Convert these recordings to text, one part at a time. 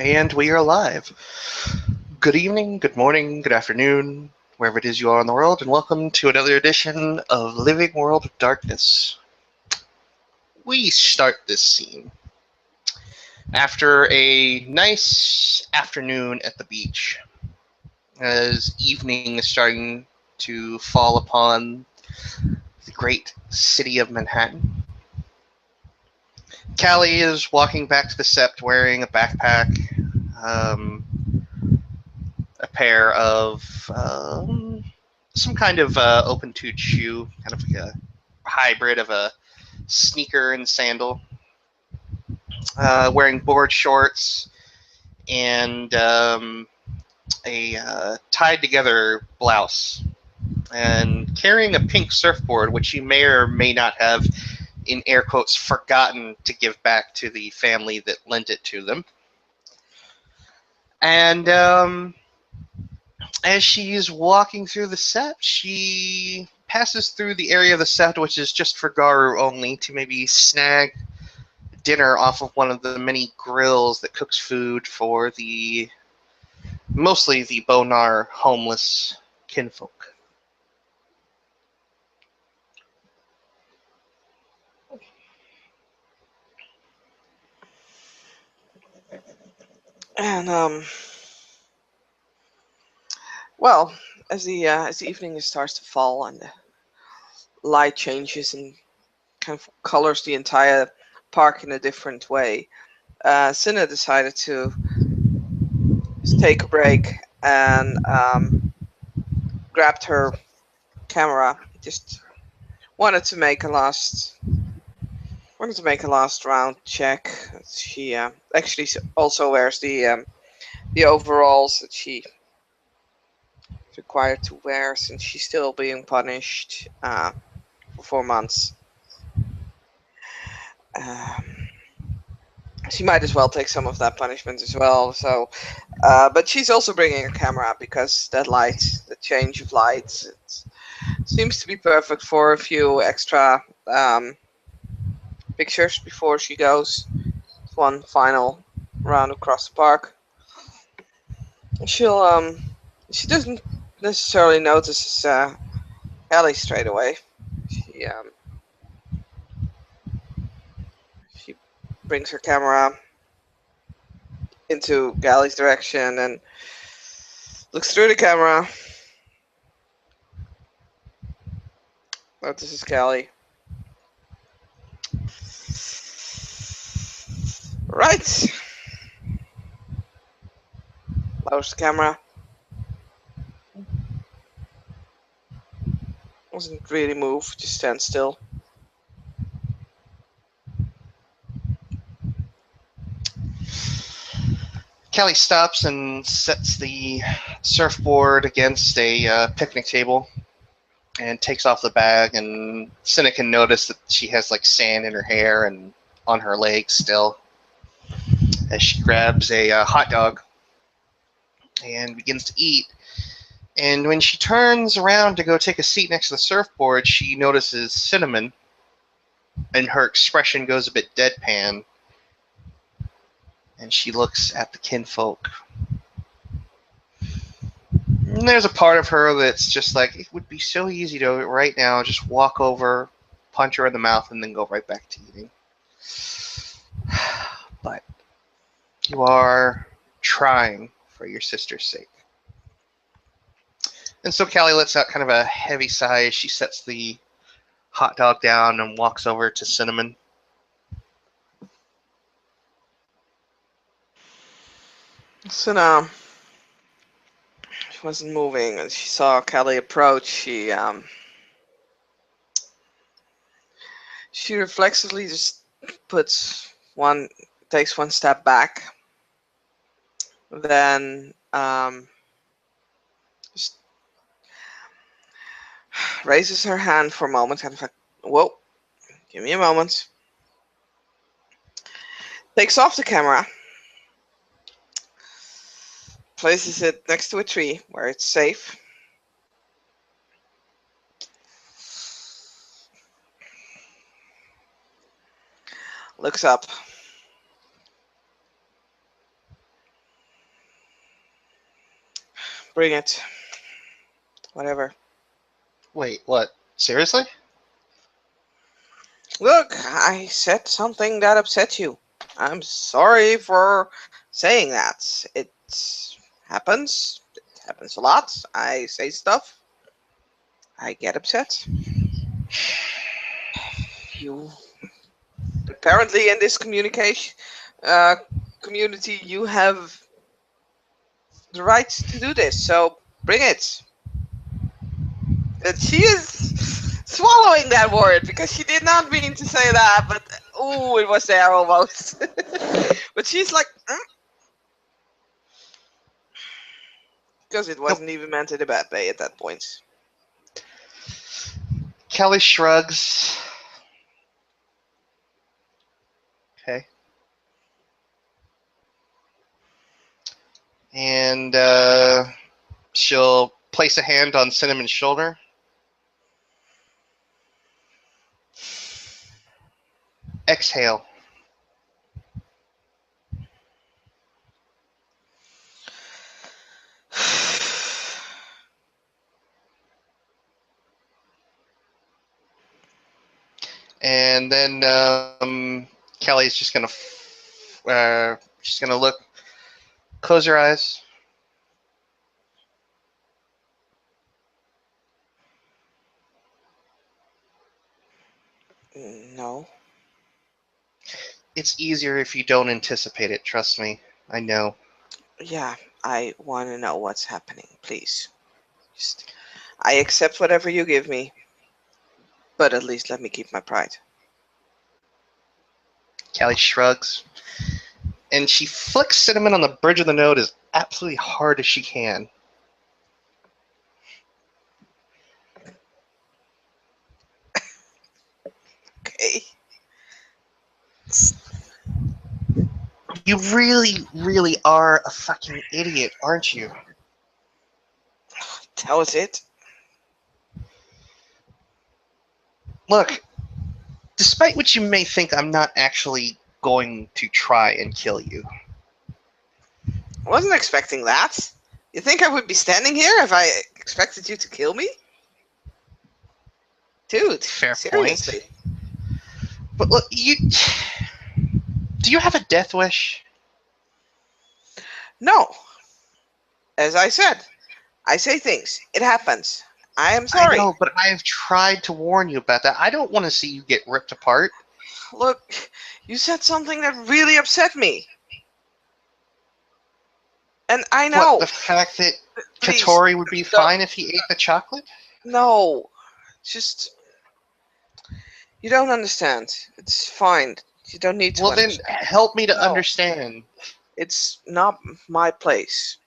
And we are live. Good evening, good morning, good afternoon, wherever it is you are in the world, and welcome to another edition of Living World of Darkness. We start this scene after a nice afternoon at the beach, as evening is starting to fall upon the great city of Manhattan. Callie is walking back to the Sept wearing a backpack, um, a pair of some kind of open-toed shoe, kind of like a hybrid of a sneaker and sandal, wearing board shorts and a tied-together blouse, and carrying a pink surfboard, which you may or may not have, in air quotes, forgotten to give back to the family that lent it to them. And as she's walking through the Sept, she passes through the area of the Sept which is just for Garu only, to maybe snag dinner off of one of the many grills that cooks food for the mostly the Bonar homeless kinfolk. And well, as the evening starts to fall and the light changes and kind of colors the entire park in a different way, Cinna decided to just take a break and grabbed her camera. Just wanted to make a last round check. She actually also wears the overalls that she required to wear since she's still being punished for 4 months. She might as well take some of that punishment as well. So, but she's also bringing a camera because that light, the change of light, it seems to be perfect for a few extra pictures before she goes one final round across the park. She'll she doesn't necessarily notice Ellie straight away. She brings her camera into Galley's direction and looks through the camera. Notices Galley. Right. Lowers the camera. Doesn't really move, just stands still. Callie stops and sets the surfboard against a picnic table and takes off the bag, and Cinna can notice that she has like sand in her hair and on her legs still, as she grabs a hot dog and begins to eat. And when she turns around to go take a seat next to the surfboard, she notices Cinnamon, and her expression goes a bit deadpan, and she looks at the kinfolk. And there's a part of her that's just like, it would be so easy to right now just walk over, punch her in the mouth, and then go right back to eating. But you are trying for your sister's sake. And so Callie lets out kind of a heavy sigh as she sets the hot dog down and walks over to Cinnamon. So now she wasn't moving, and she saw Kelly approach. She reflexively just takes one step back, then just raises her hand for a moment, kind of like, "Whoa, give me a moment." Takes off the camera, places it next to a tree where it's safe. Looks up. Bring it. Whatever. Wait, what? Seriously? Look, I said something that upset you. I'm sorry for saying that. It happens. It happens a lot. I say stuff. I get upset. You apparently in this communication uh, community, you have the right to do this. So bring it. And she is swallowing that word because she did not mean to say that, but oh, it was there almost. But she's like, because it wasn't even meant in a bad way at that point. Kelly shrugs. Okay. And she'll place a hand on Cinnamon's shoulder. Exhale. And then Kelly's just gonna she's gonna look, close her eyes. No. It's easier if you don't anticipate it. Trust me, I know. Yeah, I want to know what's happening, please. Just, I accept whatever you give me, but at least let me keep my pride. Kelly shrugs, and she flicks Cinnamon on the bridge of the nose as absolutely hard as she can. Okay. You really, really are a fucking idiot, aren't you? That was it. Look, despite what you may think, I'm not actually going to try and kill you. I wasn't expecting that. You think I would be standing here if I expected you to kill me? Dude, Fair seriously. point. But look, do you have a death wish? No. As I said, I say things. It happens. I am sorry. I know, but I've tried to warn you about that. I don't want to see you get ripped apart. Look, you said something that really upset me. And I know. What, the fact that Please, Katori would be fine if he ate the chocolate? no. Just, you don't understand. It's fine. You don't need to Well, then understand. help me to No. understand. It's not my place.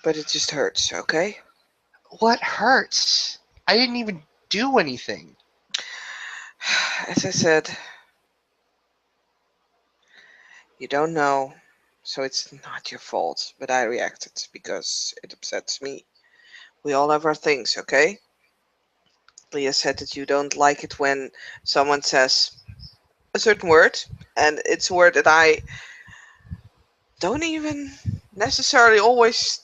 But it just hurts, okay? What hurts? I didn't even do anything. As I said, you don't know, so it's not your fault. But I reacted because it upsets me. We all have our things, okay? Leah said that you don't like it when someone says a certain word, and it's a word that I don't even necessarily always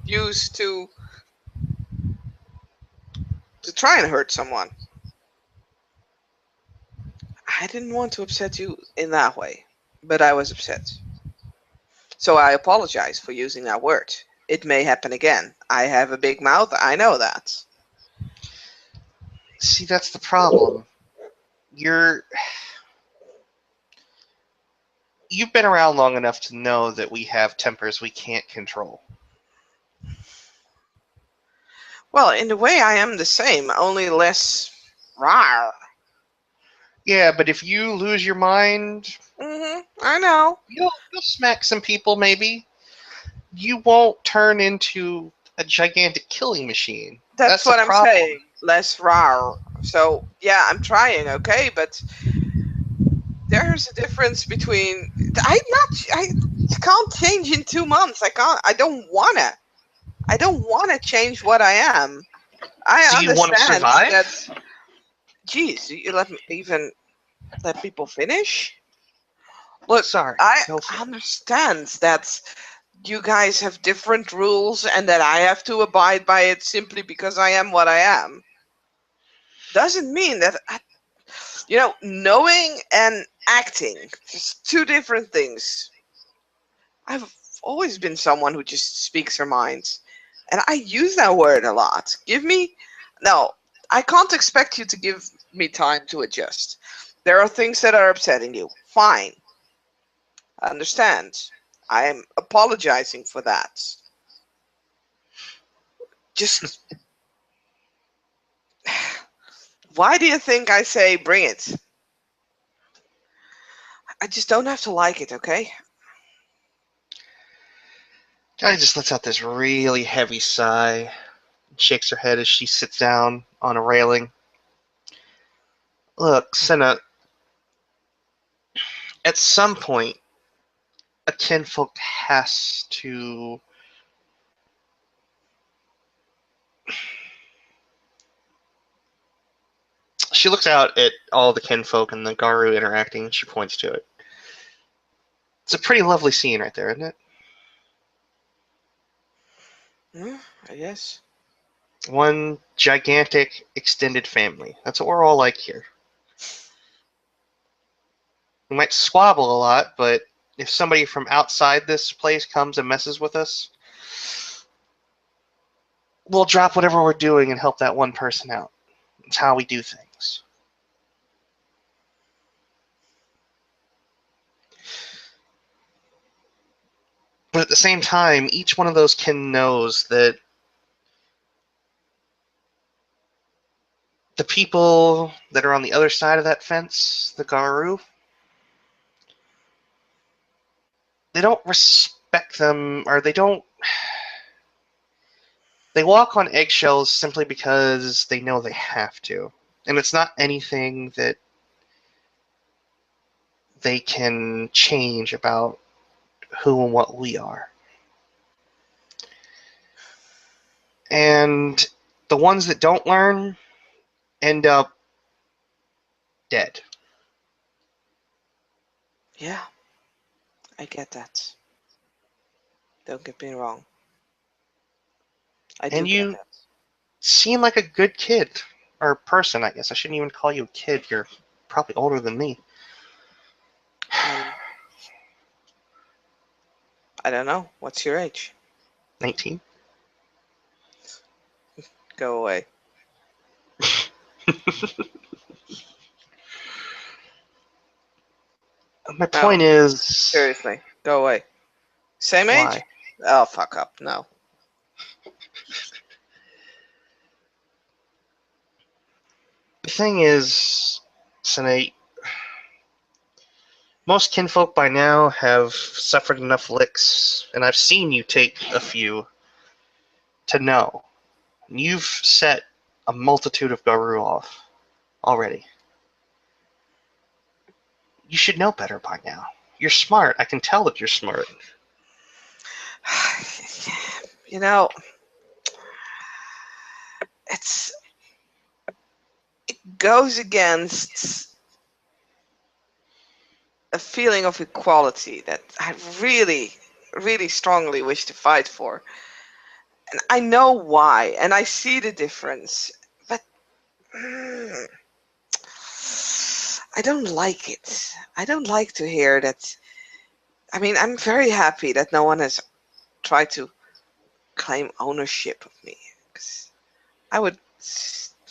use to try and hurt someone. I didn't want to upset you in that way, but I was upset. So I apologize for using that word. It may happen again. I have a big mouth, I know that. See, that's the problem. You've been around long enough to know that we have tempers we can't control. Well, in a way I am the same, only less rawr. Yeah, but if you lose your mind, I know. you'll smack some people, maybe. You won't turn into a gigantic killing machine. That's the what I'm problem. saying. Less rawr. So, yeah, I'm trying, okay? But there's a difference between... I can't change in 2 months. I don't wanna. I don't wanna change what I am. I Do you want to understand survive? that... Geez, you let me even let people finish? Look, Sorry. I Go for it. understand that you guys have different rules and that I have to abide by it simply because I am what I am doesn't mean that knowing and acting, just two different things. I've always been someone who just speaks her mind, and I use that word a lot. No, I can't expect you to give me time to adjust. There are things that are upsetting you. Fine. I understand. I am apologizing for that. Just why do you think I say bring it? I just don't have to like it, okay? Guy just lets out this really heavy sigh, and shakes her head as she sits down on a railing. Look, Senna, at some point, a kinfolk has to. She looks out at all the kinfolk and the Garu interacting, and she points to it. It's a pretty lovely scene right there, isn't it? I guess. One gigantic extended family. That's what we're all like here. We might squabble a lot, but if somebody from outside this place comes and messes with us, we'll drop whatever we're doing and help that one person out. It's how we do things. But at the same time, each one of those kin knows that the people that are on the other side of that fence, the Garu, they don't respect them, or they don't. They walk on eggshells simply because they know they have to. And it's not anything that they can change about who and what we are. And the ones that don't learn end up dead. Yeah, I get that. Don't get me wrong. I do And get you that. seem like a good kid. Or person, I guess. I shouldn't even call you a kid. You're probably older than me. I don't know. What's your age? 19? Go away. My point is... Seriously, go away. Same age? Why? Oh, fuck up. No. The thing is, Sine, most kinfolk by now have suffered enough licks, and I've seen you take a few, to know. You've set a multitude of Garu off already. You should know better by now. You're smart. I can tell that you're smart. You know, it goes against a feeling of equality that I really, really strongly wish to fight for. And I know why, and I see the difference, but I don't like it. I don't like to hear that. I mean, I'm very happy that no one has tried to claim ownership of me, because I would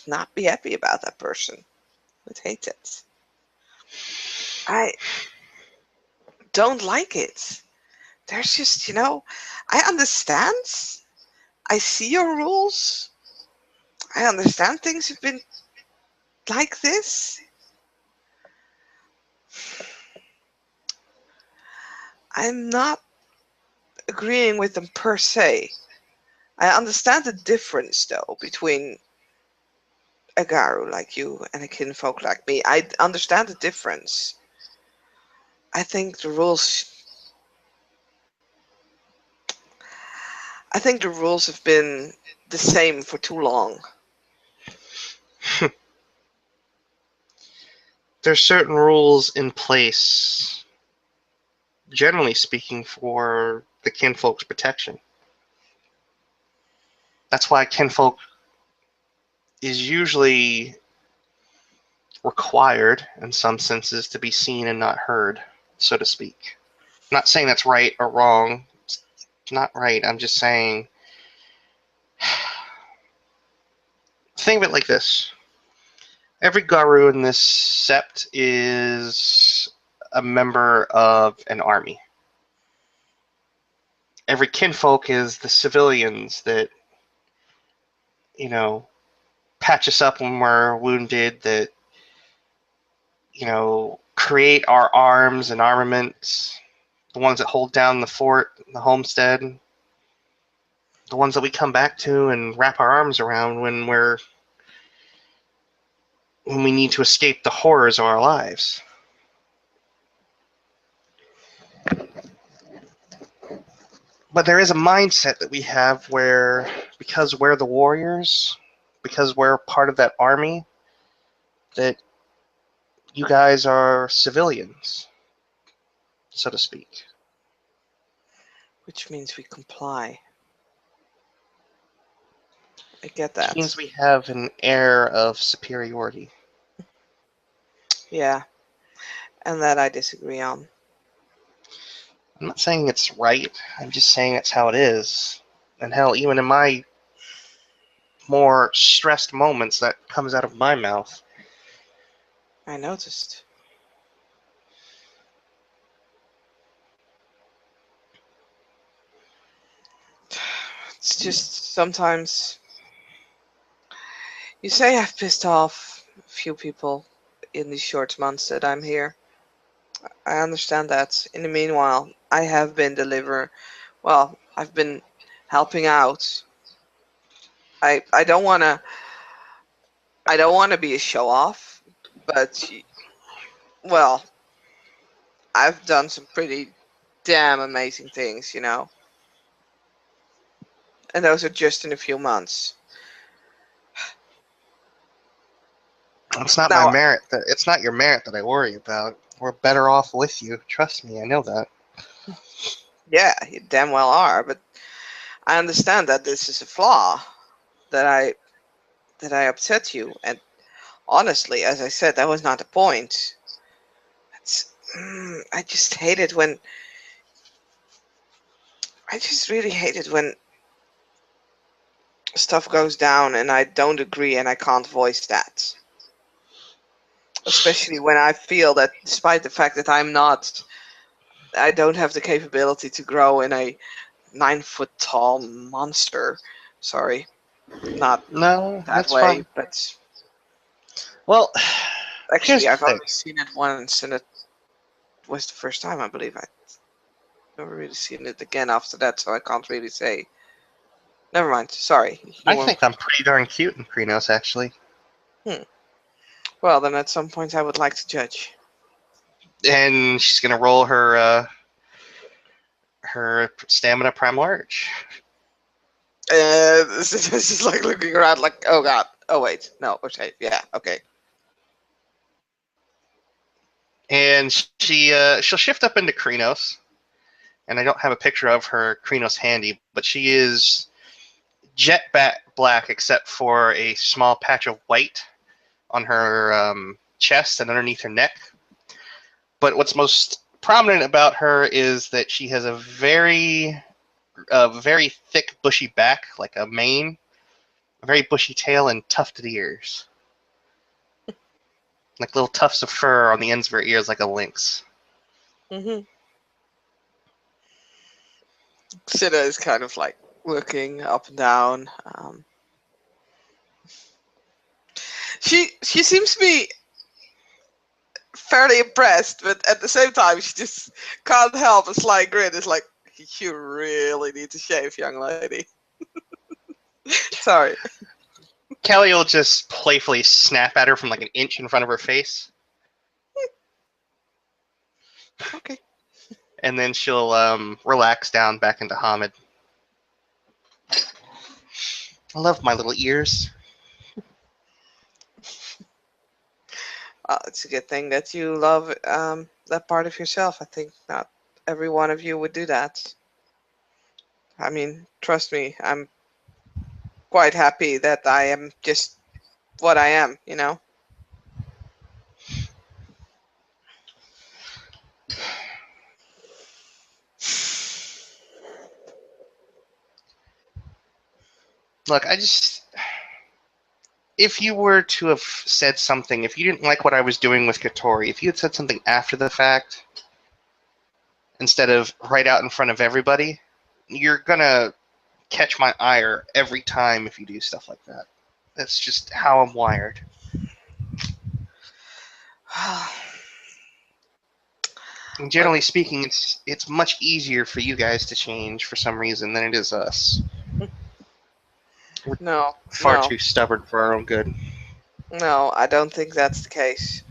not be happy about that person. I would hate it. I don't like it. There's just, I understand. I see your rules. I understand things have been like this. I'm not agreeing with them per se. I understand the difference, though, between a Garu like you and a kinfolk like me. I understand the difference. I think the rules. I think the rules have been the same for too long. There's certain rules in place generally speaking, for the kinfolk's protection. That's why kinfolk is usually required, in some senses, to be seen and not heard, so to speak. I'm not saying that's right or wrong. It's not right. I'm just saying. Think of it like this. Every Garou in this sept is a member of an army. Every kinfolk is the civilians that, patch us up when we're wounded, that, create our arms and armaments, the ones that hold down the fort, the homestead, the ones that we come back to and wrap our arms around when we need to escape the horrors of our lives. But there is a mindset that we have where, because we're the warriors, because we're part of that army, that you guys are civilians, so to speak. Which means we comply. I get that. Which means we have an air of superiority. Yeah, and that I disagree on. I'm not saying it's right. I'm just saying that's how it is. And hell, even in my more stressed moments, that comes out of my mouth. I noticed. It's just sometimes you say I've pissed off a few people in these short months that I'm here. I understand that. In the meanwhile, I have been I've been helping out. I don't want to be a show off, but well, I've done some pretty damn amazing things, and those are just in a few months. It's not Now, my merit. It's not your merit that I worry about. We're better off with you. Trust me, I know that. yeah, you damn well are, but I understand that this is a flaw, that I upset you, and honestly, as I said, that was not the point. I just hate it when I just really hate it when stuff goes down and I don't agree and I can't voice that. Especially when I feel that despite the fact that I don't have the capability to grow in a 9-foot tall monster. Sorry, not No, that that's way, fine. but Well, here's actually the I've thing. only seen it once and it was the first time, I believe. I've never really seen it again after that, so I can't really say. Never mind. Sorry. I think I'm pretty darn cute in Krenos, actually. Well, then at some point I would like to judge. And she's gonna roll her stamina prime large. This is like looking around like, oh god. Oh wait. No, okay. Yeah, okay. And she'll shift up into Krenos. And I don't have a picture of her Krenos handy, but she is jet black except for a small patch of white on her chest and underneath her neck. But what's most prominent about her is that she has a very thick, bushy back, like a mane, a very bushy tail, and tufted ears. Like little tufts of fur on the ends of her ears, like a lynx. Sita is kind of like looking up and down. She seems to be fairly impressed, but at the same time, she just can't help a slight grin. It's like, you really need to shave, young lady. Sorry. Kelly will just playfully snap at her from like an inch in front of her face. Okay. And then she'll relax down back into Hamid. I love my little ears. It's a good thing that you love that part of yourself. I think not every one of you would do that. I mean, trust me, I'm quite happy that I am just what I am, you know? Look, if you were to have said something, if you didn't like what I was doing with Katori, if you had said something after the fact, instead of right out in front of everybody, you're gonna catch my ire every time if you do stuff like that. That's just how I'm wired. And generally speaking, it's much easier for you guys to change for some reason than it is us. No, Far no, too stubborn for our own good. no, I don't think that's the case.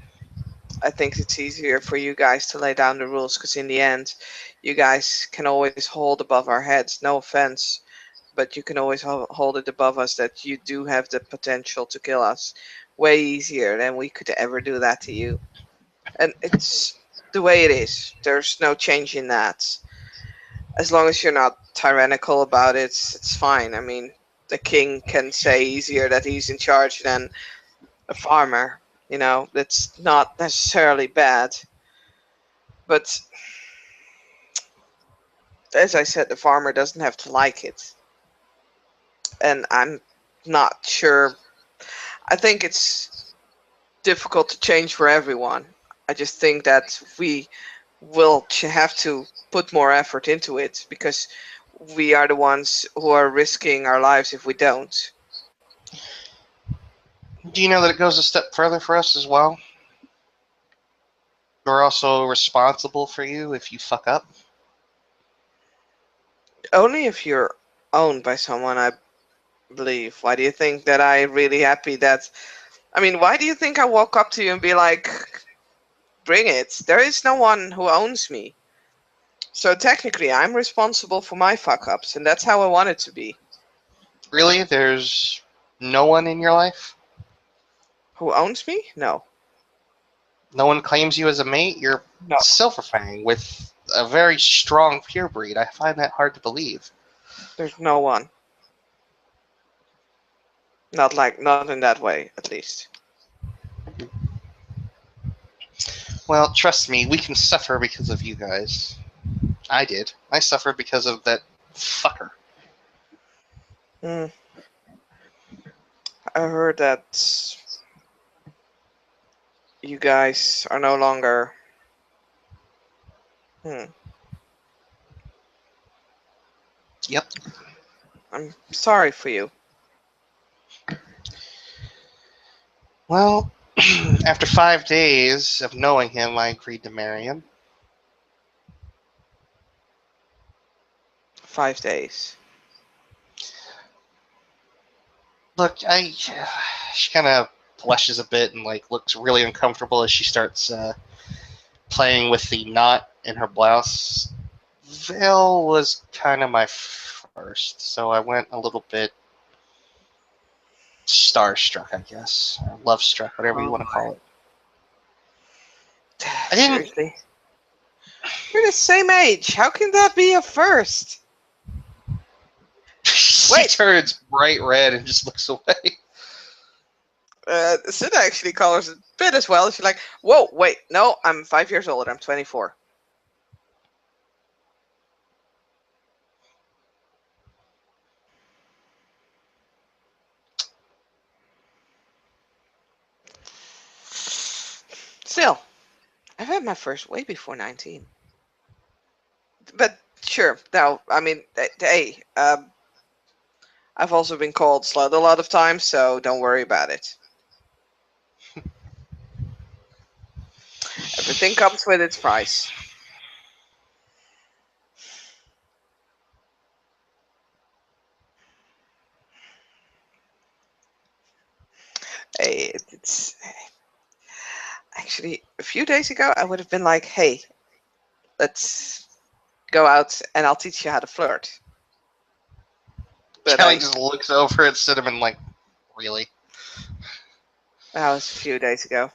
I think it's easier for you guys to lay down the rules because in the end, you guys can always hold above our heads. No offense, but you can always hold it above us that you do have the potential to kill us way easier than we could ever do that to you. And it's the way it is. There's no change in that. As long as you're not tyrannical about it, it's fine. I mean, the king can say easier that he's in charge than a farmer. You know, that's not necessarily bad. But as I said, the farmer doesn't have to like it. And I'm not sure. I think it's difficult to change for everyone. I just think that we will have to put more effort into it because we are the ones who are risking our lives if we don't. Do you know that it goes a step further for us as well? We're also responsible for you if you fuck up. Only if you're owned by someone, I believe. Why do you think that I'm really happy that? I mean, why do you think I walk up to you and be like, bring it? There is no one who owns me. So technically, I'm responsible for my fuck ups, and that's how I want it to be. Really? There's no one in your life? Who owns me? No. No one claims you as a mate? You're No. Silverfang with a very strong pure breed. I find that hard to believe. There's no one. Not in that way, at least. Well, trust me, we can suffer because of you guys. I did. I suffered because of that fucker. Hmm. I heard that you guys are no longer. Hmm. Yep. I'm sorry for you. Well, after 5 days of knowing him, I agreed to marry him. 5 days. Look, she kind of blushes a bit and like looks really uncomfortable as she starts playing with the knot in her blouse. Veil was kind of my first, so I went a little bit starstruck, I guess, or love struck, whatever you Oh want to call it. my. Seriously? You're the same age. How can that be a first? She Wait. turns bright red and just looks away. Sid actually colors a bit as well. She's like, whoa, wait, no, I'm 5 years older. I'm 24. Still, I've had my first way before 19. But sure, now, I mean, hey, I've also been called slut a lot of times, so don't worry about it. Everything comes with its price. Hey, it's actually a few days ago, I would have been like, hey, let's go out and I'll teach you how to flirt. But Kelly just looks over at Cinnamon like, really? that was a few days ago.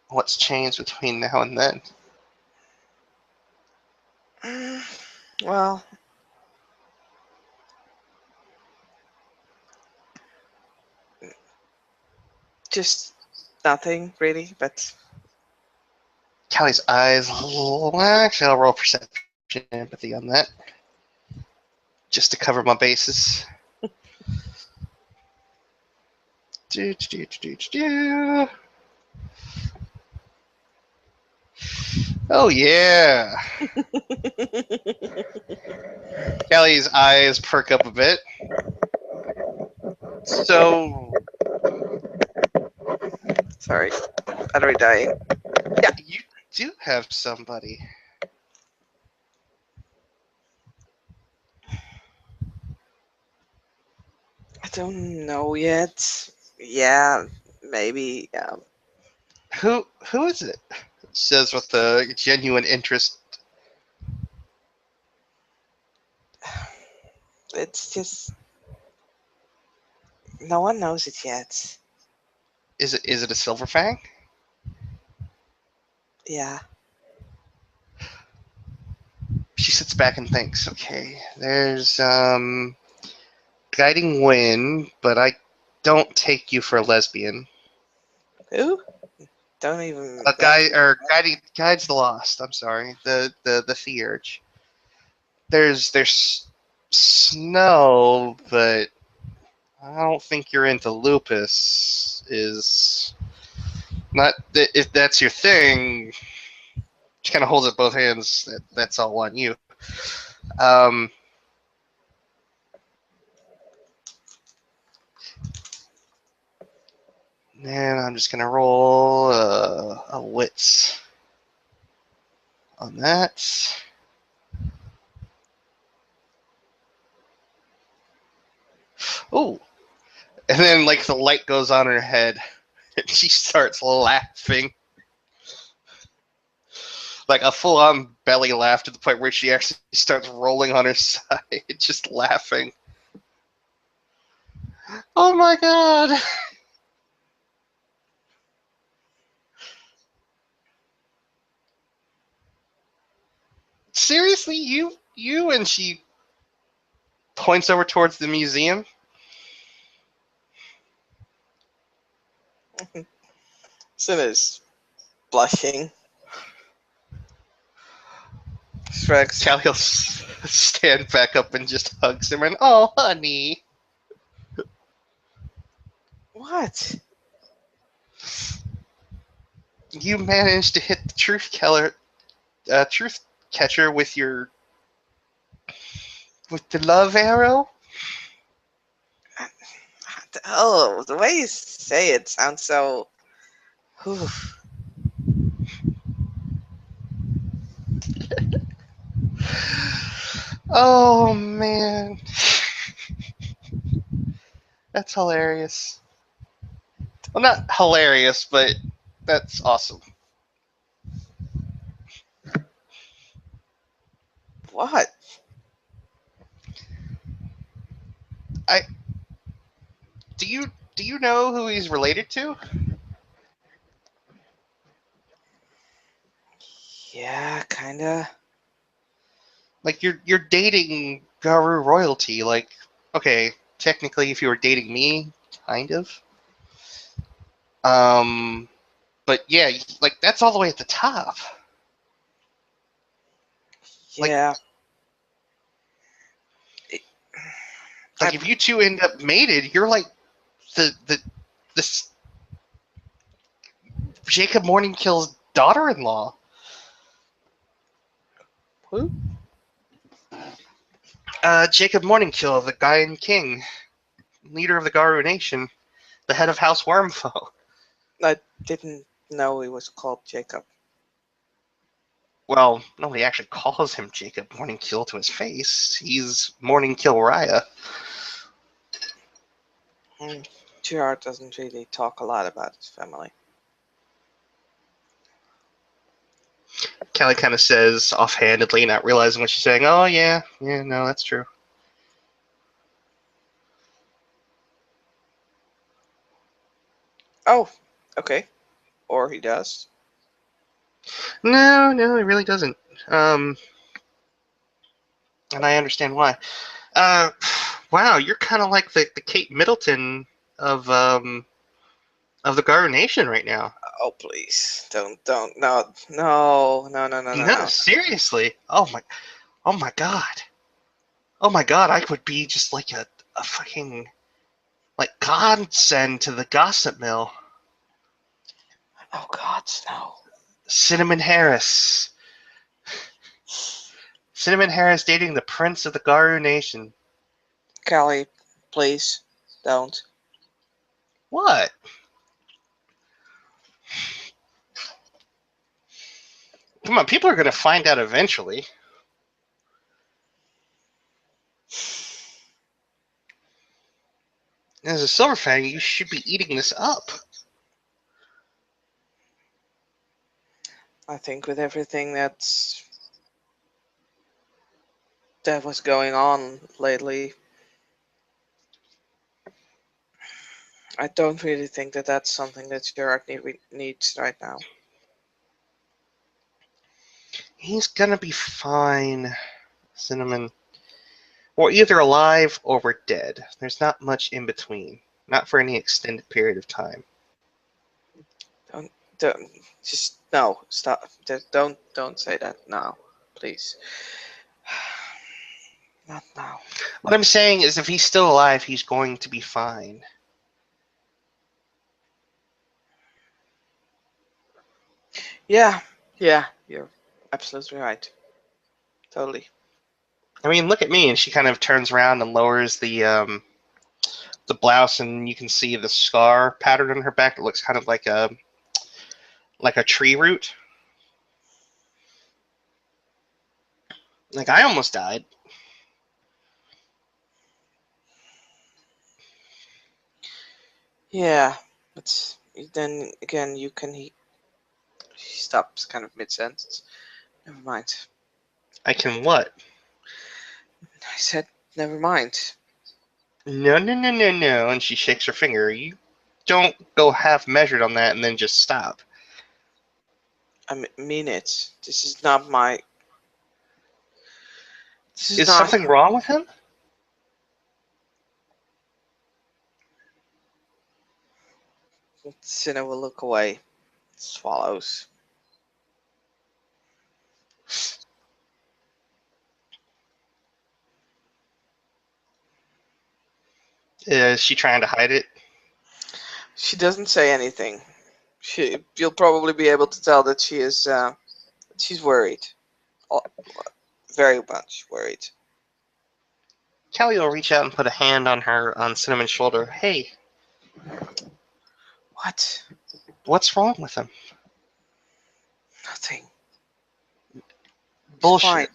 What's changed between now and then? Well, just nothing really, but Callie's eyes. Actually, I'll roll perception empathy on that, just to cover my bases. Do. Oh yeah. Callie's eyes perk up a bit. So sorry, battery dying. you do have somebody. I don't know yet. Yeah, maybe. Who is it? Says with a genuine interest. It's just no one knows it yet. Is it a Silverfang? Yeah. She sits back and thinks, okay, there's Guiding Wind, but I don't take you for a lesbian. Who? Don't even A guy mention. or Guides the Lost. I'm sorry, the Theurge. There's Snow, but I don't think you're into lupus. Is not if that's your thing. She kind of holds up both hands. That's all on you. Um, and I'm just gonna roll a wits on that. Oh, and then like the light goes on her head, and she starts laughing, like a full-on belly laugh to the point where she actually starts rolling on her side, just laughing. Oh my god! Seriously, you, and she points over towards the museum. Cinna's blushing. Shrugs. Callie will stand back up and just hugs him and, oh, honey. What? You managed to hit the truth catcher with the love arrow. Oh, the way you say it sounds so. Whew. Oh man, that's hilarious. Well, not hilarious, but that's awesome. What? I do you know who he's related to? Yeah, kinda. Like you're dating Garu royalty. Like, okay, technically, if you were dating me, kind of. Um, but yeah, like that's all the way at the top. Like, Yeah. It- like I, if you two end up mated, you're like the Jacob Morningkill's daughter-in-law. who? Jacob Morningkill, the Gaian King, leader of the Garu Nation, the head of House Wormfoe. I didn't know he was called Jacob. Well, nobody actually calls him Jacob Morningkill to his face. He's Morningkill Raya. Gerard doesn't really talk a lot about his family. Callie kind of says offhandedly, not realizing what she's saying. Oh yeah, no, that's true. Oh, okay. Or he does. No, he really doesn't. and I understand why. Wow, you're kind of like the Kate Middleton of the Garu Nation right now. Oh please, don't, no, no, no, no, no, no, No, no. seriously. Oh my God. Oh my God, I would be just like a fucking like godsend to the gossip mill. Oh God, no. Cinnamon Harris. Cinnamon Harris dating the prince of the Garu Nation. Callie, please, don't. What? Come on, people are gonna find out eventually. As a Silver Fang, you should be eating this up. I think with everything that was going on lately, I don't really think that that's something that Gerard needs right now. He's gonna be fine, Cinnamon. We're either alive or we're dead. There's not much in between. Not for any extended period of time. Don't just no, stop. Don't say that now, please. Not now. What I'm saying is if he's still alive, he's going to be fine. Yeah, yeah, you're absolutely right. Totally. I mean, look at me, and she kind of turns around and lowers the blouse, and you can see the scar pattern on her back. It looks kind of like a tree root. Like I almost died. Yeah, but then again, you can. He stops kind of mid sentence. Never mind. I can what? I said, never mind. No, no, no, no, no. And she shakes her finger. You don't go half measured on that and then just stop. Mean it. This is not my. This is Is not. something wrong with him? Sinner will look away. Swallows. Is she trying to hide it? She doesn't say anything. You'll probably be able to tell that she is. She's worried. Oh, very much worried. Callie will reach out and put a hand on Cinnamon's shoulder. Hey, What? what's wrong with him? Nothing. He's Bullshit. fine.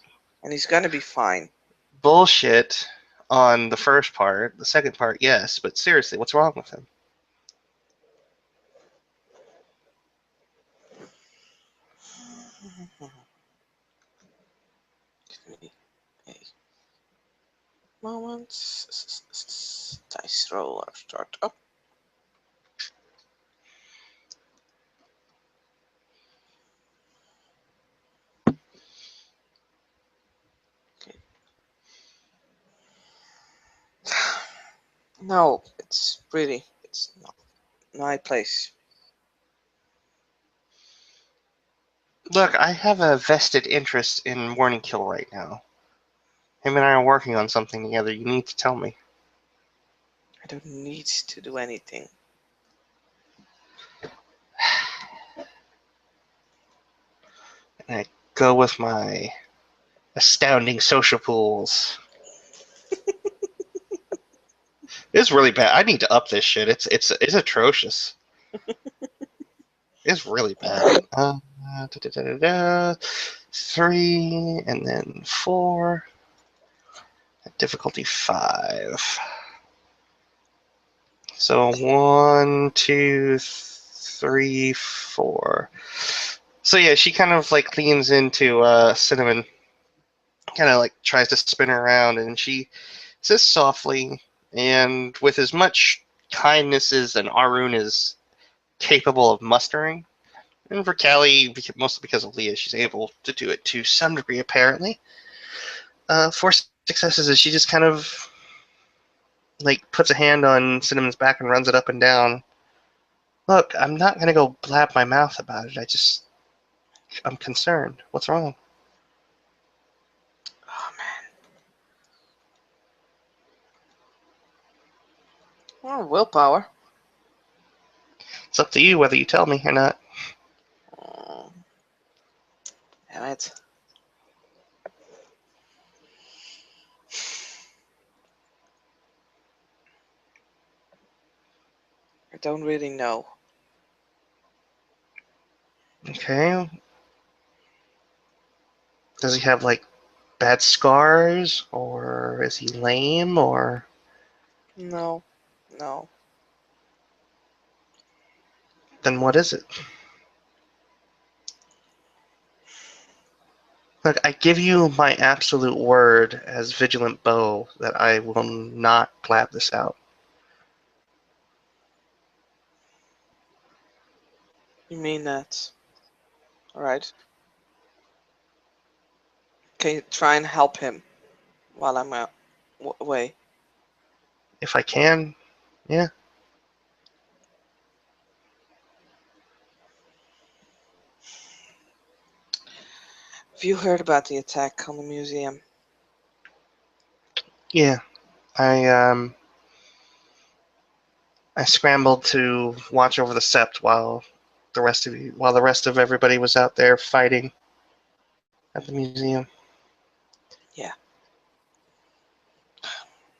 And he's gonna be fine. Bullshit on the first part. The second part, yes, but seriously, what's wrong with him? Give me a moment. Dice roller start up. Okay. No, it's not my place. Look, I have a vested interest in Morning Kill right now. Him and I are working on something together. You need to tell me. I don't need to do anything. And I go with my astounding social pools. It's really bad. I need to up this shit. It's atrocious. It's really bad. Da. 3 and then 4. Difficulty 5. So 1, 2, 3, 4. So yeah, she kind of like leans into Cinnamon, kind of like tries to spin her around, and she says softly and with as much kindness as an Arun is capable of mustering. And for Callie, mostly because of Leah, she's able to do it to some degree, apparently. For successes is she just kind of like puts a hand on Cinnamon's back and runs it up and down. Look, I'm not gonna go blab my mouth about it. I'm concerned. What's wrong? Oh man. Well, willpower. It's up to you whether you tell me or not. Oh, damn it. I don't really know. Okay. Does he have like bad scars, or is he lame, or No. No. then what is it? Look, I give you my absolute word as Vigilant Bow that I will not blab this out. You mean that? Alright. Can you try and help him while I'm out away? If I can, yeah. Have you heard about the attack on the museum? Yeah. I I scrambled to watch over the sept while the rest of everybody was out there fighting at the museum. Yeah.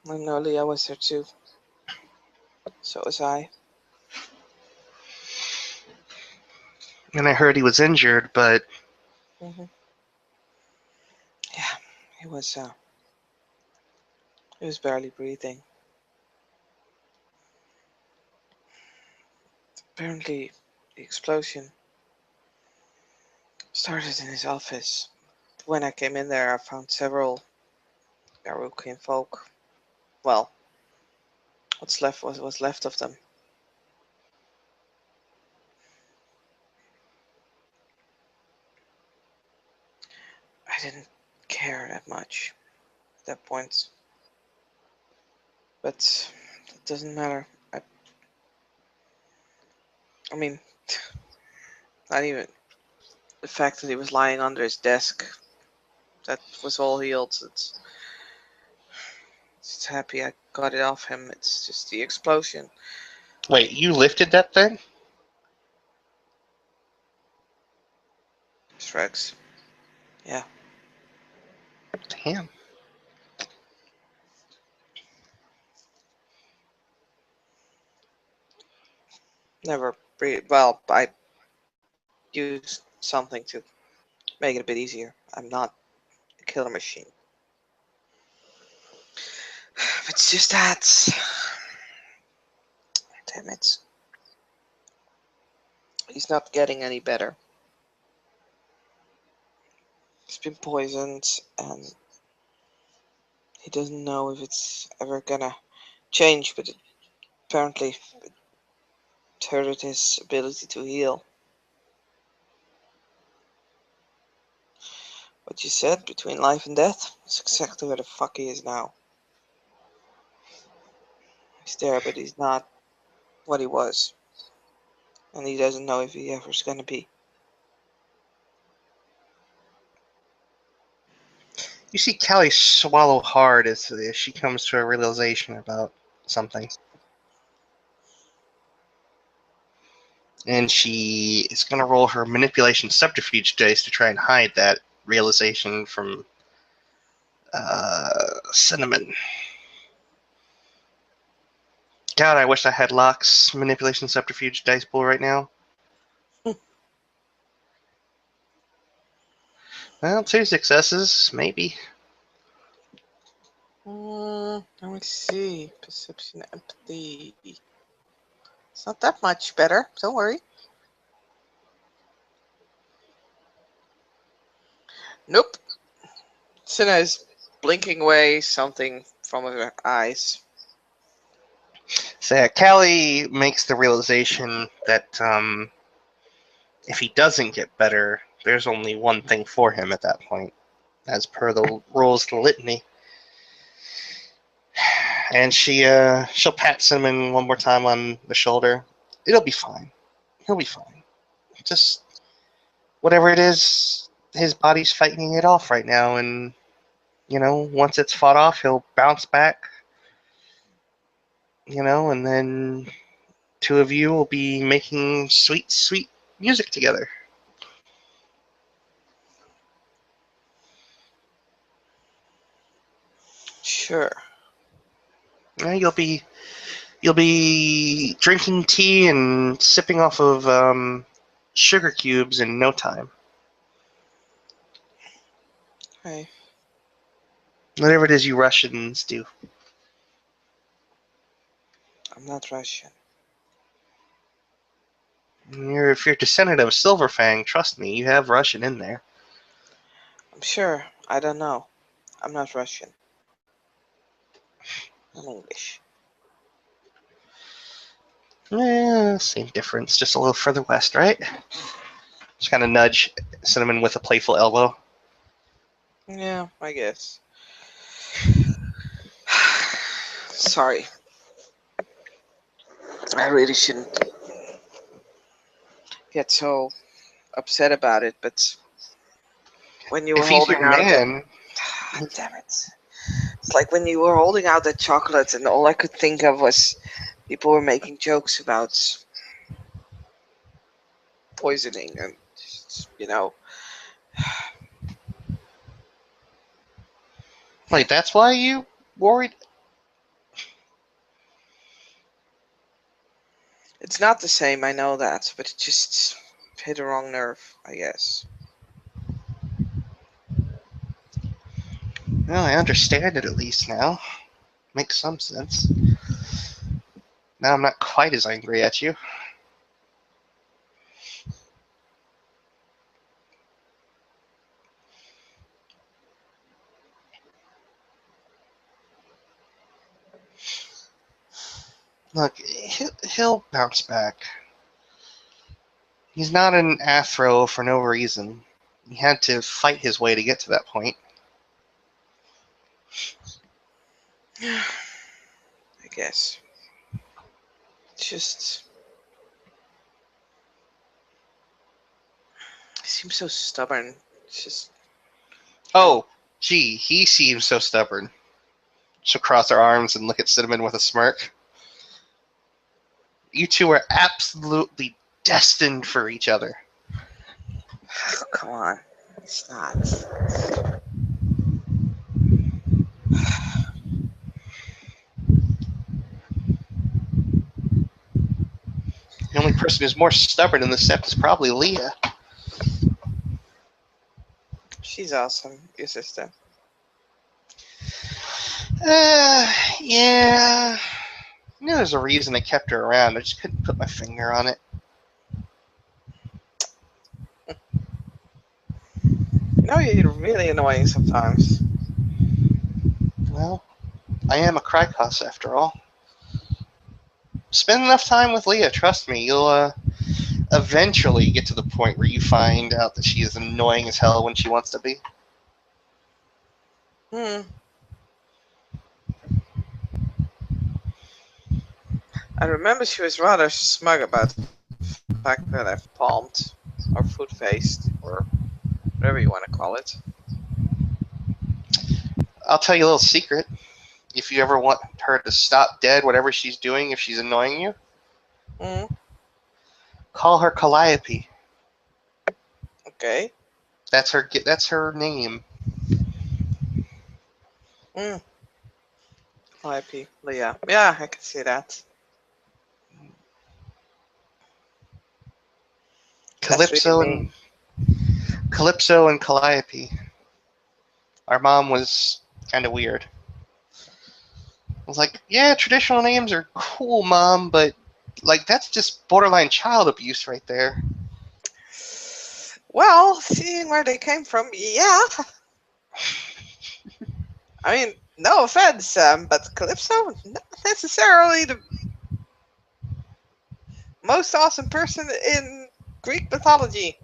I know Leah was there too. So was I. And I heard he was injured, but Hmm. Yeah, he was. He was barely breathing. Apparently, the explosion started in his office. When I came in there, I found several Yarukian folk. Well, what's left of them. I didn't care that much at that point, but it doesn't matter. I mean, not even the fact that he was lying under his desk. That was all healed. It's happy I got it off him. It's just the explosion. wait, you lifted that thing? Shrugs. Yeah. Damn. Never breathe. Well, I used something to make it a bit easier. I'm not a killer machine. It's just that. Damn it. He's not getting any better. He's been poisoned and he doesn't know if it's ever gonna change, but apparently it hurted his ability to heal. What you said, between life and death, is exactly where the fuck he is now. He's there, but he's not what he was. And he doesn't know if he ever is gonna be. You see Callie swallow hard as she comes to a realization about something. And she is going to roll her manipulation subterfuge dice to try and hide that realization from Cinnamon. God, I wish I had Locke's manipulation subterfuge dice pool right now. Well, 2 successes, maybe. Let me see. Perception, empathy. It's not that much better. Don't worry. Nope. Senna is blinking away something from her eyes. So yeah, Callie makes the realization that if he doesn't get better, there's only one thing for him at that point, as per the rules of the litany. And she'll pat Cinnamon one more time on the shoulder. It'll be fine. He'll be fine. Just whatever it is, his body's fighting it off right now, and once it's fought off, he'll bounce back. And then two of you will be making sweet, sweet music together. Sure. Yeah, you'll be drinking tea and sipping off of sugar cubes in no time. Hey. Whatever it is you Russians do. I'm not Russian. If you're a descendant of Silverfang, trust me, you have Russian in there. I'm sure. I don't know. I'm not Russian. I'm English. Yeah, same difference, just a little further west, right? Just kind of nudge Cinnamon with a playful elbow. Yeah, I guess. Sorry. I really shouldn't get so upset about it, but when you were If he's holding your out man, that... Damn it. It's like when you were holding out the chocolate and all I could think of was people were making jokes about poisoning and like that's why you worried. It's not the same, I know that, but it just hit a wrong nerve, I guess. Well, I understand it at least now. Makes some sense. Now I'm not quite as angry at you. Look, he'll bounce back. He's not an Athro for no reason. He had to fight his way to get to that point. I guess. It's just... he seems so stubborn. It's just... Oh, gee, he seems so stubborn. She'll cross her arms and look at Cinnamon with a smirk. You two are absolutely destined for each other. Oh, come on. It's not. The only person who's more stubborn in the sept is probably Leah. She's awesome, your sister. Yeah. There's a reason I kept her around. I just couldn't put my finger on it. No, you're really annoying sometimes. Well, I am a Krykos after all. Spend enough time with Leah, trust me. You'll eventually get to the point where you find out that she is annoying as hell when she wants to be. I remember she was rather smug about the fact that I've palmed or foot-faced or whatever you want to call it. I'll tell you a little secret. If you ever want her to stop dead, whatever she's doing, if she's annoying you, call her Calliope. Okay. That's her name. Calliope, Leah. Yeah, I can see that. Calypso and Calliope. Our mom was kind of weird. I was like, yeah, traditional names are cool, Mom, but like that's just borderline child abuse right there. Well, seeing where they came from, yeah. I mean, no offense, but Calypso, not necessarily the most awesome person in Greek mythology.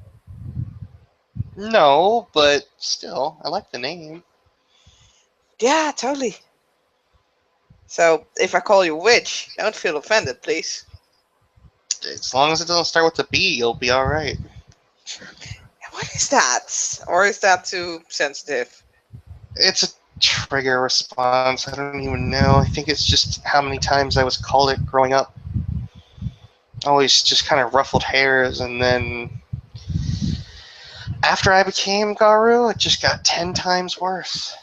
No, but still, I like the name. Yeah, totally. So if I call you witch, don't feel offended, please. As long as it doesn't start with a B, you'll be all right. What is that? Or is that too sensitive? It's a trigger response. I don't even know. I think it's just how many times I was called it growing up. Always just kind of ruffled hairs, and then after I became Garu, it just got 10 times worse.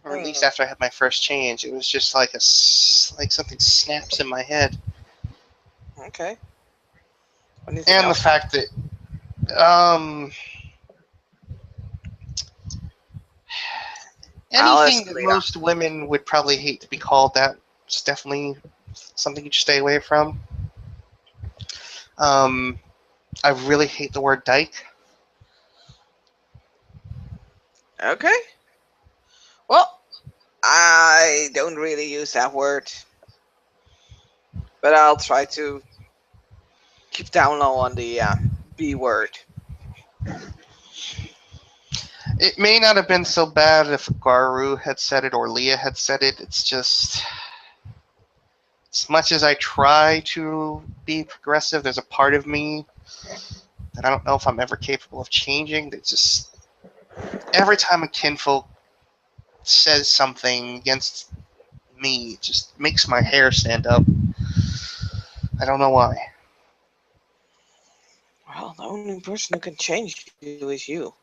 Or at least after I had my first change, it was just like like something snaps in my head. Okay. Anything And the else? fact that I'll ask anything that later. most women would probably hate to be called, that's definitely something you should stay away from. I really hate the word dyke. Okay. Well, I don't really use that word, but I'll try to keep down low on the B word. It may not have been so bad if Garu had said it or Leah had said it. It's just, as much as I try to be progressive, there's a part of me that I don't know if I'm ever capable of changing. That just, every time a kinfolk says something against me, it just makes my hair stand up. I don't know why. Well, the only person who can change you is you.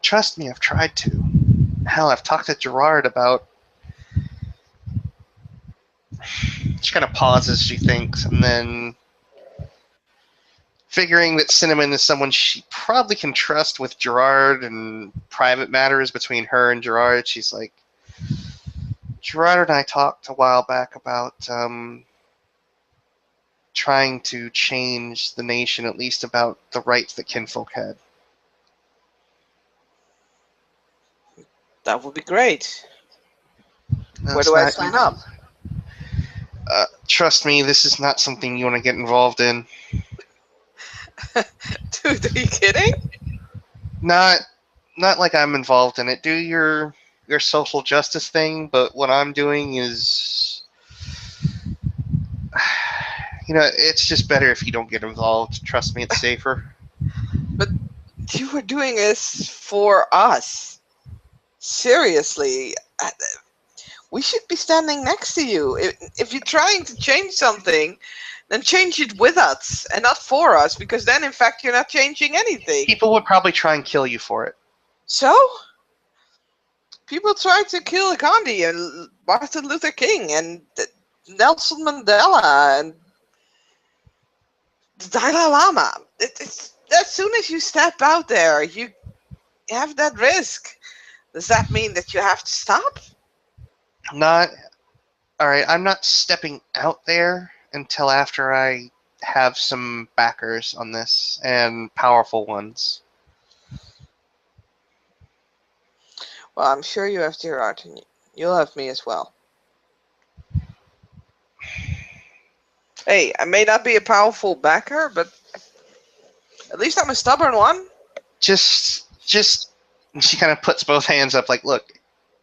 Trust me, I've tried to. Hell, I've talked to Gerard about. She kind of pauses, she thinks, and then, figuring that Cinnamon is someone she probably can trust with Gerard and private matters between her and Gerard, she's like, Gerard and I talked a while back about trying to change the nation, at least about the rights that kinfolk had. That would be great. No, Where it's do I not sign easy. up? Trust me, this is not something you want to get involved in. Dude, are you kidding? Not like I'm involved in it. Do your social justice thing, but what I'm doing is, it's just better if you don't get involved. Trust me, it's safer. But you were doing this for us. Seriously. We should be standing next to you. If you're trying to change something, then change it with us and not for us, because then, in fact, you're not changing anything. People would probably try and kill you for it. So? People tried to kill Gandhi and Martin Luther King and Nelson Mandela and the Dalai Lama. It's, as soon as you step out there, you have that risk. Does that mean that you have to stop? Not all right. I'm not stepping out there until after I have some backers on this, and powerful ones. Well, I'm sure you have Gerard, and you'll have me as well. Hey, I may not be a powerful backer, but at least I'm a stubborn one. Just, she kind of puts both hands up, like, look,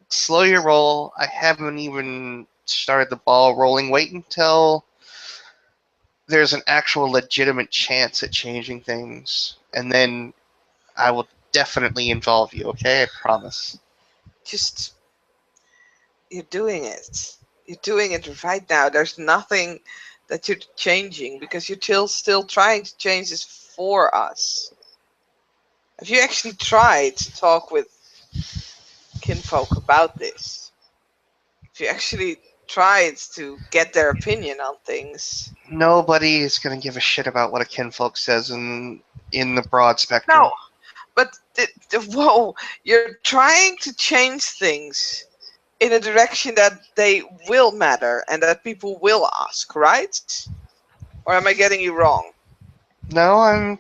slow your roll. I haven't even started the ball rolling. Wait until there's an actual legitimate chance at changing things, and then I will definitely involve you, okay? I promise. Just, you're doing it. You're doing it right now. There's nothing that you're changing because you're still trying to change this for us. Have you actually tried to talk with kinfolk about this? Have you actually tried to get their opinion on things? Nobody is going to give a shit about what a kinfolk says in the broad spectrum. No, but whoa, you're trying to change things in a direction that they will matter and that people will ask, right? Or am I getting you wrong? No,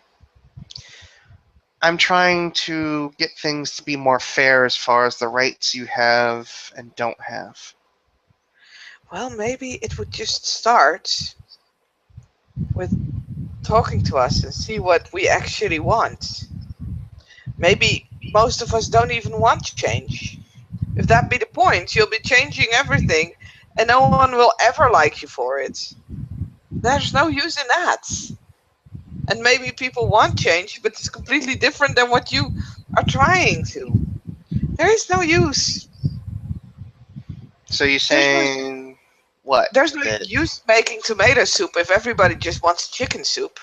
I'm trying to get things to be more fair as far as the rights you have and don't have. Well, maybe it would just start with talking to us and see what we actually want. Maybe most of us don't even want change. If that be the point, you'll be changing everything, and no one will ever like you for it. There's no use in that. And maybe people want change, but it's completely different than what you are trying to. There is no use. So you're There's no saying what? there's no That use making tomato soup if everybody just wants chicken soup.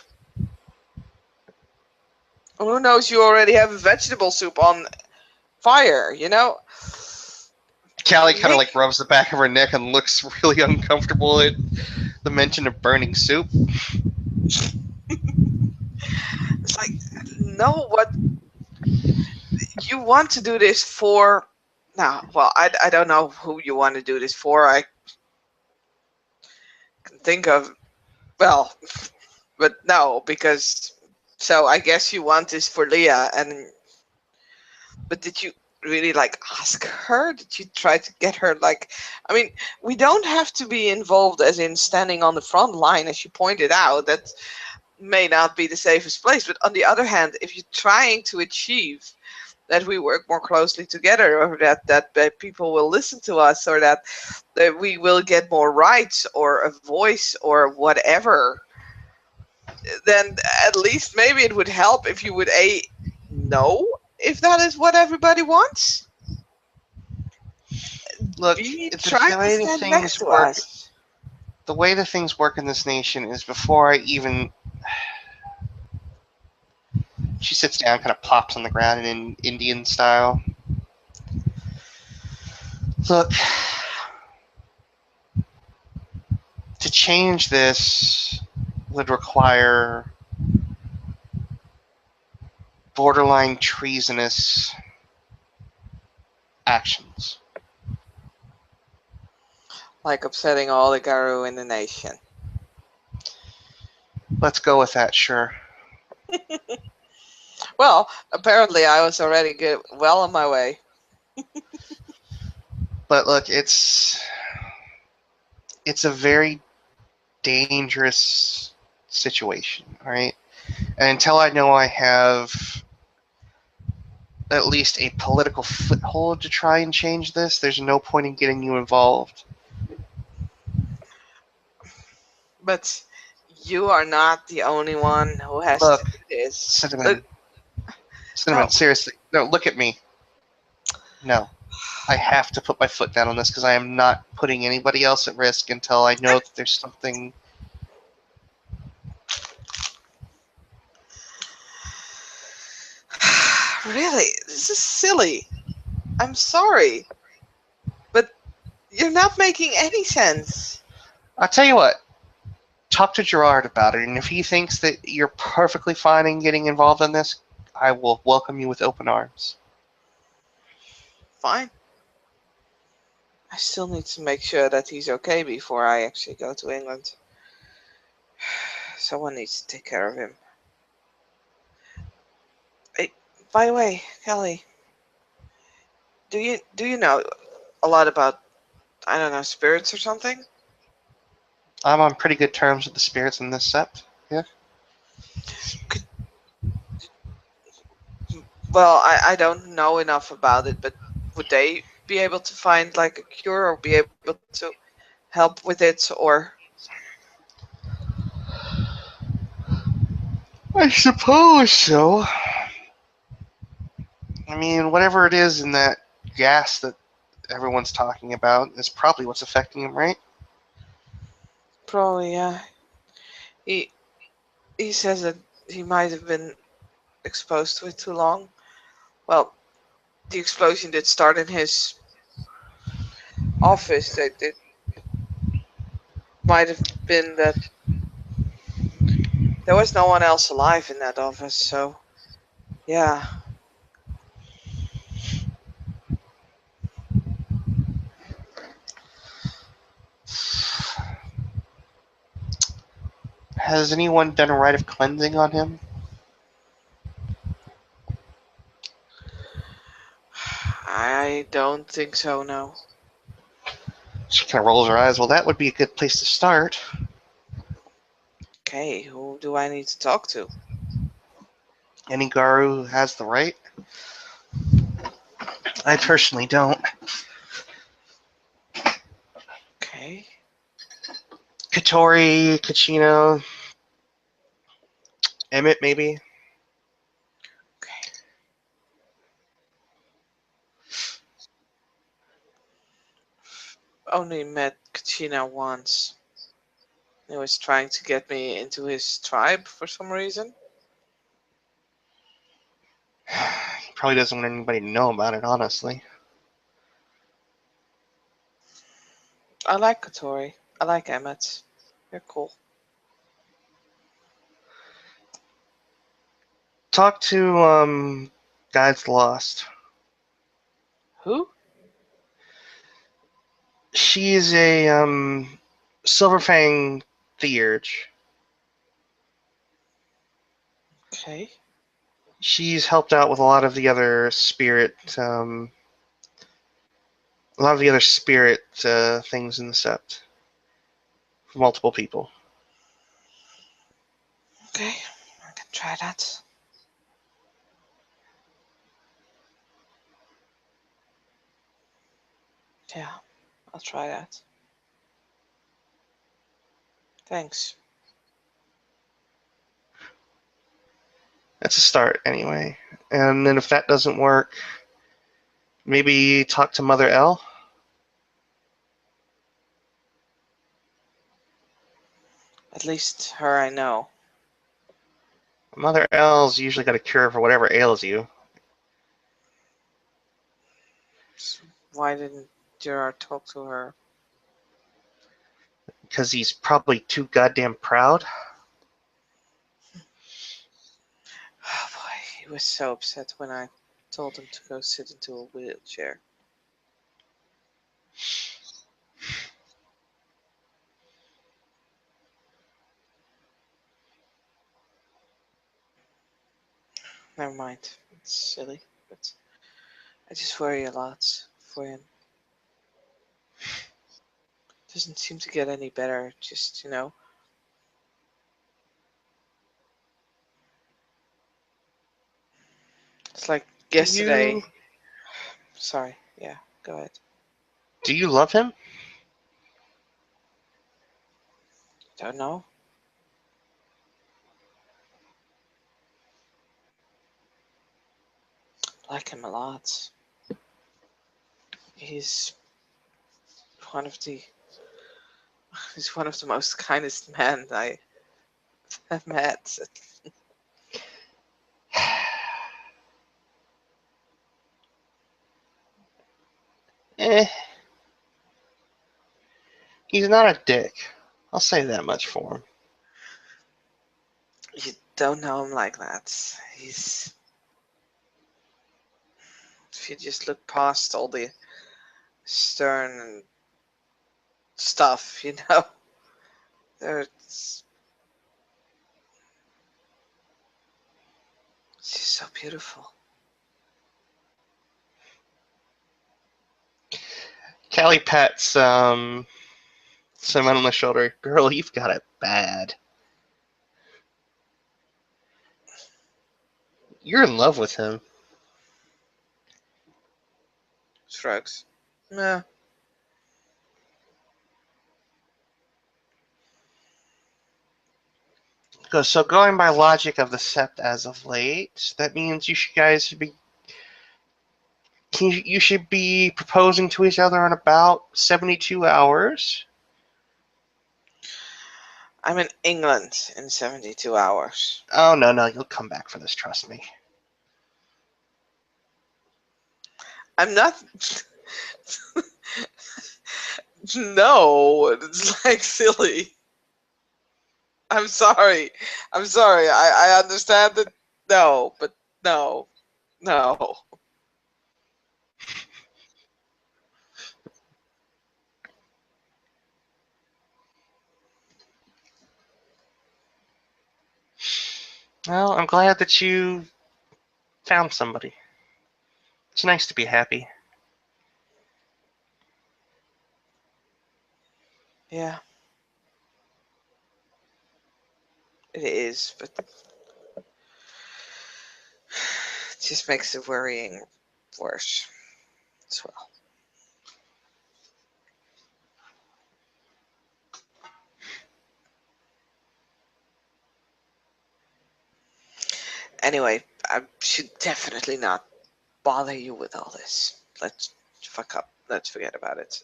Who knows? You already have a vegetable soup on fire. Callie kind of Make like rubs the back of her neck and looks really uncomfortable at the mention of burning soup. It's like, no, what you want to do this for. Now, well, I don't know who you want to do this for. I can think of, well, but no, because, so I guess you want this for Leah. But did you really ask her? Did you try to get her I mean, we don't have to be involved as in standing on the front line, as you pointed out. That may not be the safest place, but on the other hand, if you're trying to achieve that we work more closely together, or that people will listen to us, or that we will get more rights or a voice or whatever, then at least maybe it would help if you would know if that is what everybody wants. Look, Be the trying to way stand next things to work, us. the way the things work in this nation is before I even. She sits down, kind of plops on the ground in Indian style. Look, to change this would require borderline treasonous actions. Like upsetting all the Garou in the nation. Let's go with that, sure. Well, apparently I was already well on my way. But look, it's a very dangerous situation, all right? And until I know I have at least a political foothold to try and change this, there's no point in getting you involved. But you are not the only one who has Look, to do this. Cinnamon, No. seriously, no, look at me. No, I have to put my foot down on this because I am not putting anybody else at risk until I know that there's something. Really, this is silly. I'm sorry, but you're not making any sense. I'll tell you what. Talk to Gerard about it, and if he thinks that you're perfectly fine in getting involved in this, I will welcome you with open arms. Fine. I still need to make sure that he's okay before I actually go to England. Someone needs to take care of him. Hey, by the way, Kelly, do you know a lot about, I don't know, spirits or something? I'm on pretty good terms with the spirits in this sept. Yeah. Well, I don't know enough about it, but would they be able to find a cure or be able to help with it, or? I suppose so. I mean, whatever it is in that gas that everyone's talking about is probably what's affecting him, right? Probably, yeah. He says that he might have been exposed to it too long. Well, the explosion did start in his office. It might have been that there was no one else alive in that office, so yeah. Has anyone done a rite of cleansing on him? I don't think so, no. She kind of rolls her eyes. Well, that would be a good place to start. Okay, who do I need to talk to? Any Garou who has the right? I personally don't. Okay. Katori, Kachino, Emmett, maybe. Okay. Only met Kachina once. He was trying to get me into his tribe for some reason. He probably doesn't want anybody to know about it, honestly. I like Katori. I like Emmett. They're cool. Talk to Guides Lost. Who? She is a Silverfang Theurge. Okay. She's helped out with a lot of the other spirit, things in the Sept for multiple people. Okay. I can try that. Yeah, I'll try that. Thanks. That's a start, anyway. And then if that doesn't work, maybe talk to Mother L. At least her I know. Mother L's usually got a cure for whatever ails you. So why didn't Gerard talk to her? Because he's probably too goddamn proud. Oh boy, he was so upset when I told him to go sit into a wheelchair. Never mind. It's silly, but I just worry a lot for him. Doesn't seem to get any better, just, It's like Do yesterday. you Sorry, yeah, go ahead. do you love him? Don't know. Like him a lot. He's one of the he's one of the most kindest men I have met. Eh, he's not a dick. I'll say that much for him. You don't know him like that. If you just look past all the stern and stuff, it's just so beautiful. Callie pats Simon on the shoulder. Girl, you've got it bad. You're in love with him. Shrugs. Yeah. So going by logic of the Sept as of late, that means you should be proposing to each other in about 72 hours. I'm in England in 72 hours. Oh, no, you'll come back for this, trust me. I'm not. No, it's like silly. I'm sorry. I'm sorry. I understand that. No, but no. No. Well, I'm glad that you found somebody. It's nice to be happy. Yeah. It is, but it just makes the worrying worse. as well. Anyway, I should definitely not bother you with all this. Let's fuck up. Let's forget about it.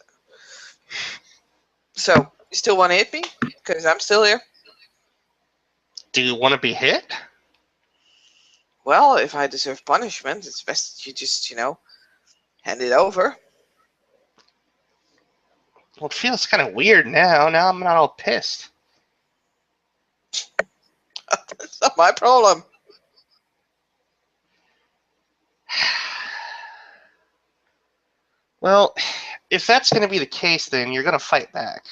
So, you still want to hit me? Because I'm still here. Do you want to be hit? Well, if I deserve punishment, it's best that you just, hand it over. Well, it feels kind of weird now. Now I'm not all pissed. That's not my problem. Well, if that's going to be the case, then you're going to fight back.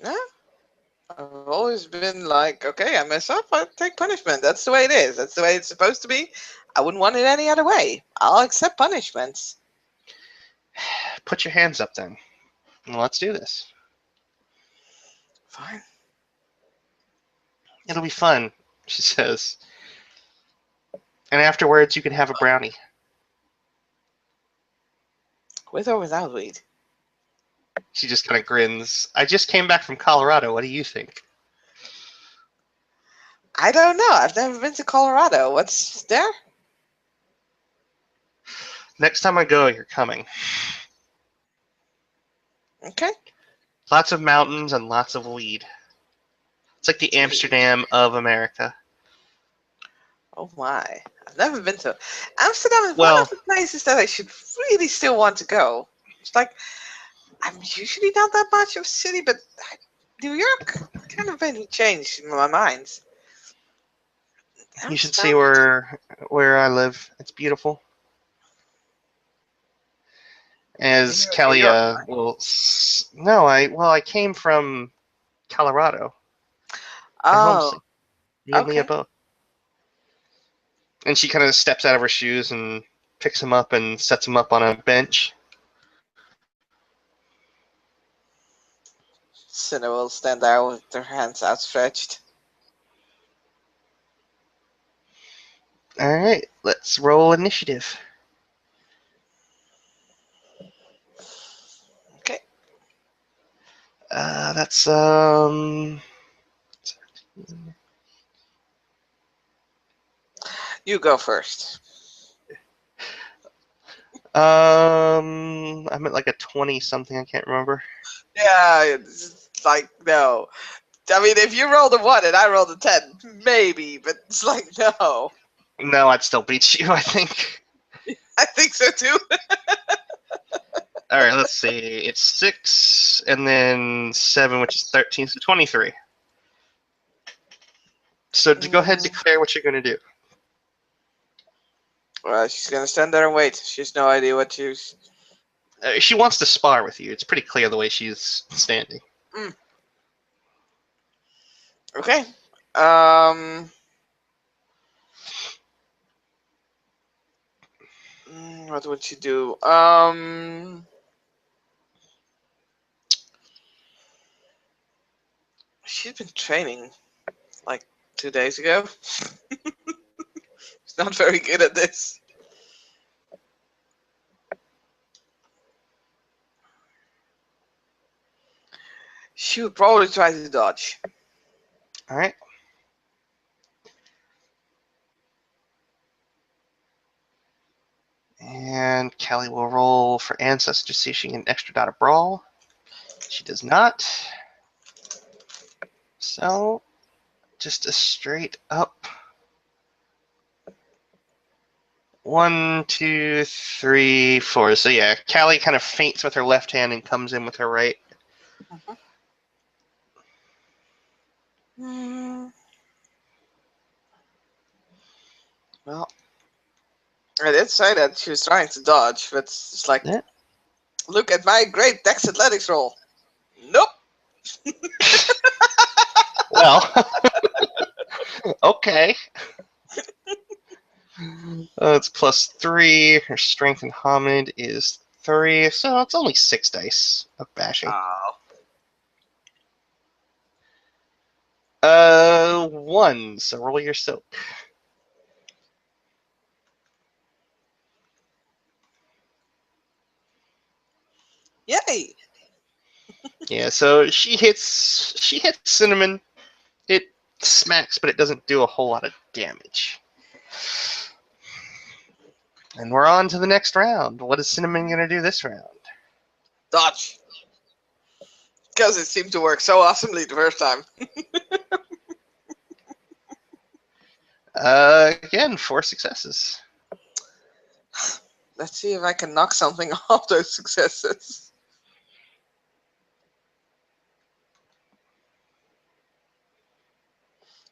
Yeah. I've always been like, okay, I mess up, I take punishment. That's the way it is. That's the way it's supposed to be. I wouldn't want it any other way. I'll accept punishments. Put your hands up then. Well, let's do this. Fine. It'll be fun, she says. And afterwards, you can have a brownie. With or without weed? She just kind of grins. I just came back from Colorado. What do you think? I don't know. I've never been to Colorado. What's there? Next time I go, you're coming. Okay. Lots of mountains and lots of weed. It's like the Amsterdam of America. Oh my. I've never been to Amsterdam is Well, one of the places that I should really still want to go. It's like, I'm usually not that much of a city, but New York kind of made me change in my mind. you should see where I live. It's beautiful. As Kelly will. No, I came from Colorado. Oh, Me and Leah okay. both. And she kind of steps out of her shoes and picks him up and sets him up on a bench. Cinna will stand there with their hands outstretched. All right, let's roll initiative. Okay. That's You go first. I'm at like a 20 something. I can't remember. Yeah, it's like, no. I mean, if you rolled a 1 and I rolled a 10, maybe, but it's like, no. No, I'd still beat you, I think. I think so too. All right, let's see. It's 6 and then 7, which is 13, so 23. So to go ahead and declare what you're going to do. Well, she's gonna stand there and wait. She has no idea what to. She wants to spar with you. It's pretty clear the way she's standing. Okay. What would she do? She's been training like 2 days ago. She's not very good at this. She would probably try to dodge. All right. And Kelly will roll for Ancestor to see if she can extra dot a brawl. She does not. So, just a straight up. 1, 2, 3, 4. So yeah, Callie kind of feints with her left hand and comes in with her right. Well, I did say that she was trying to dodge, but it's like, Yeah. Look at my great Dex Athletics roll. Nope. Well, okay. It's +3. Her strength and homid is 3, so it's only 6 dice of bashing. Oh. 1. So roll your soak. Yay! Yeah, so she hits Cinnamon. It smacks, but it doesn't do a whole lot of damage. And we're on to the next round. What is Cinnamon gonna do this round? Dodge. Because it seemed to work so awesomely the first time. Again, 4 successes. Let's see if I can knock something off those successes.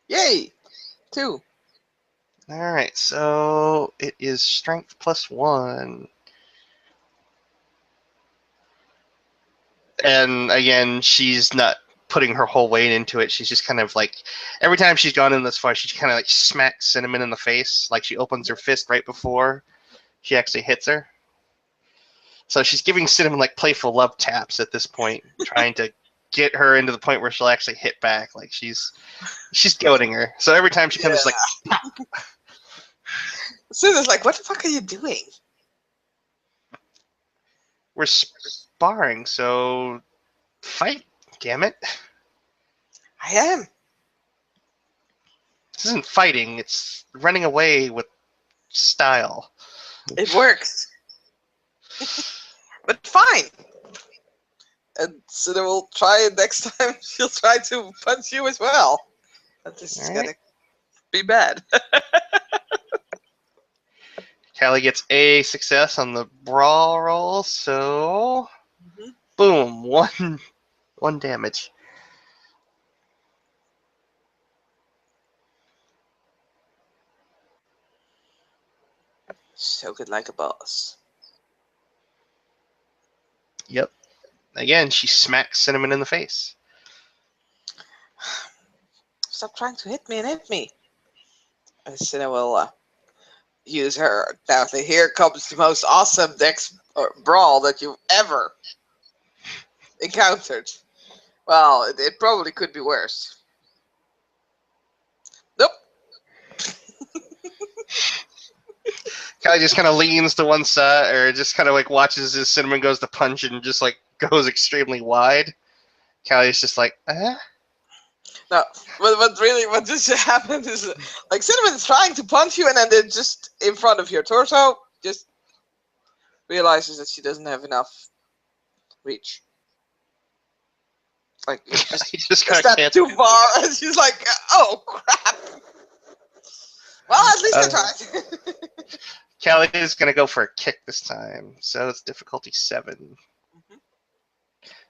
Yay! 2. Alright, so it is strength +1. And again, she's not putting her whole weight into it. She's just kind of like, every time she's gone in this far, she kind of like smacks Cinnamon in the face. Like she opens her fist right before she actually hits her. So she's giving Cinnamon like playful love taps at this point, trying to get her into the point where she'll actually hit back. Like she's goading her. So every time she comes, like, pop. Cinna's like, what the fuck are you doing? We're sparring, so fight, damn it. I am. This isn't fighting, it's running away with style. It works. But fine. And Cinna will try it next time. She'll try to punch you as well. But this is gonna be bad. Callie gets a success on the brawl roll, so boom, one damage. So good like a boss. Yep. Again, she smacks Cinnamon in the face. Stop trying to hit me and hit me. And Cinna will use her. Now, here comes the most awesome dex or brawl that you've ever encountered. Well, it probably could be worse. Nope. Callie just kind of leans to one side, or just kind of like watches as Cinnamon goes to punch and just like goes extremely wide. Callie's just like, No, but really, what just happened is like Cinnamon's trying to punch you, and then they're just in front of your torso, just realizes that she doesn't have enough reach. Like, he just is that too far? And she's like, oh crap. Well, at least I tried. Callie is going to go for a kick this time, so it's difficulty 7.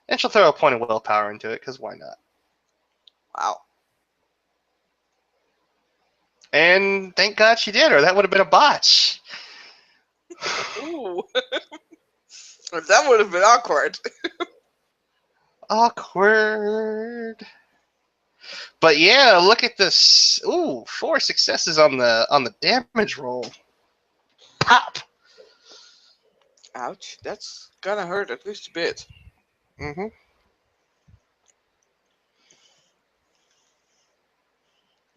And she'll throw a point of willpower into it, because why not? Wow. And thank God she did, or that would have been a botch. Ooh. That would have been awkward. Awkward. But yeah, look at this. Ooh, 4 successes on the damage roll. Pop. Ouch. That's gonna hurt at least a bit. Mm-hmm.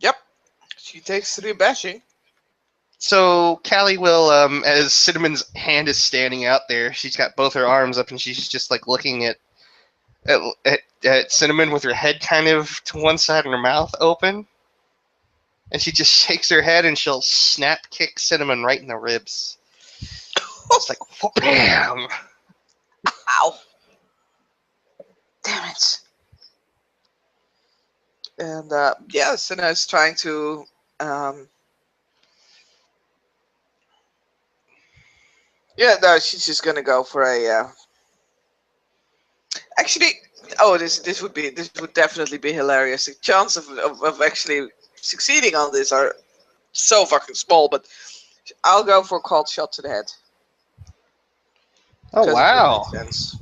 Yep. She takes 3 bashing. So Callie will, as Cinnamon's hand is standing out there, she's got both her arms up and she's just like looking at Cinnamon with her head kind of to one side and her mouth open. And she just shakes her head and she'll snap kick Cinnamon right in the ribs. It's like, bam! Ow. Damn it. And yeah, Cinna is trying to yeah, no, she's just gonna go for a actually, oh, this would definitely be hilarious. The chance of actually succeeding on this are so fucking small, but I'll go for a cold shot to the head. Oh, wow. Sense.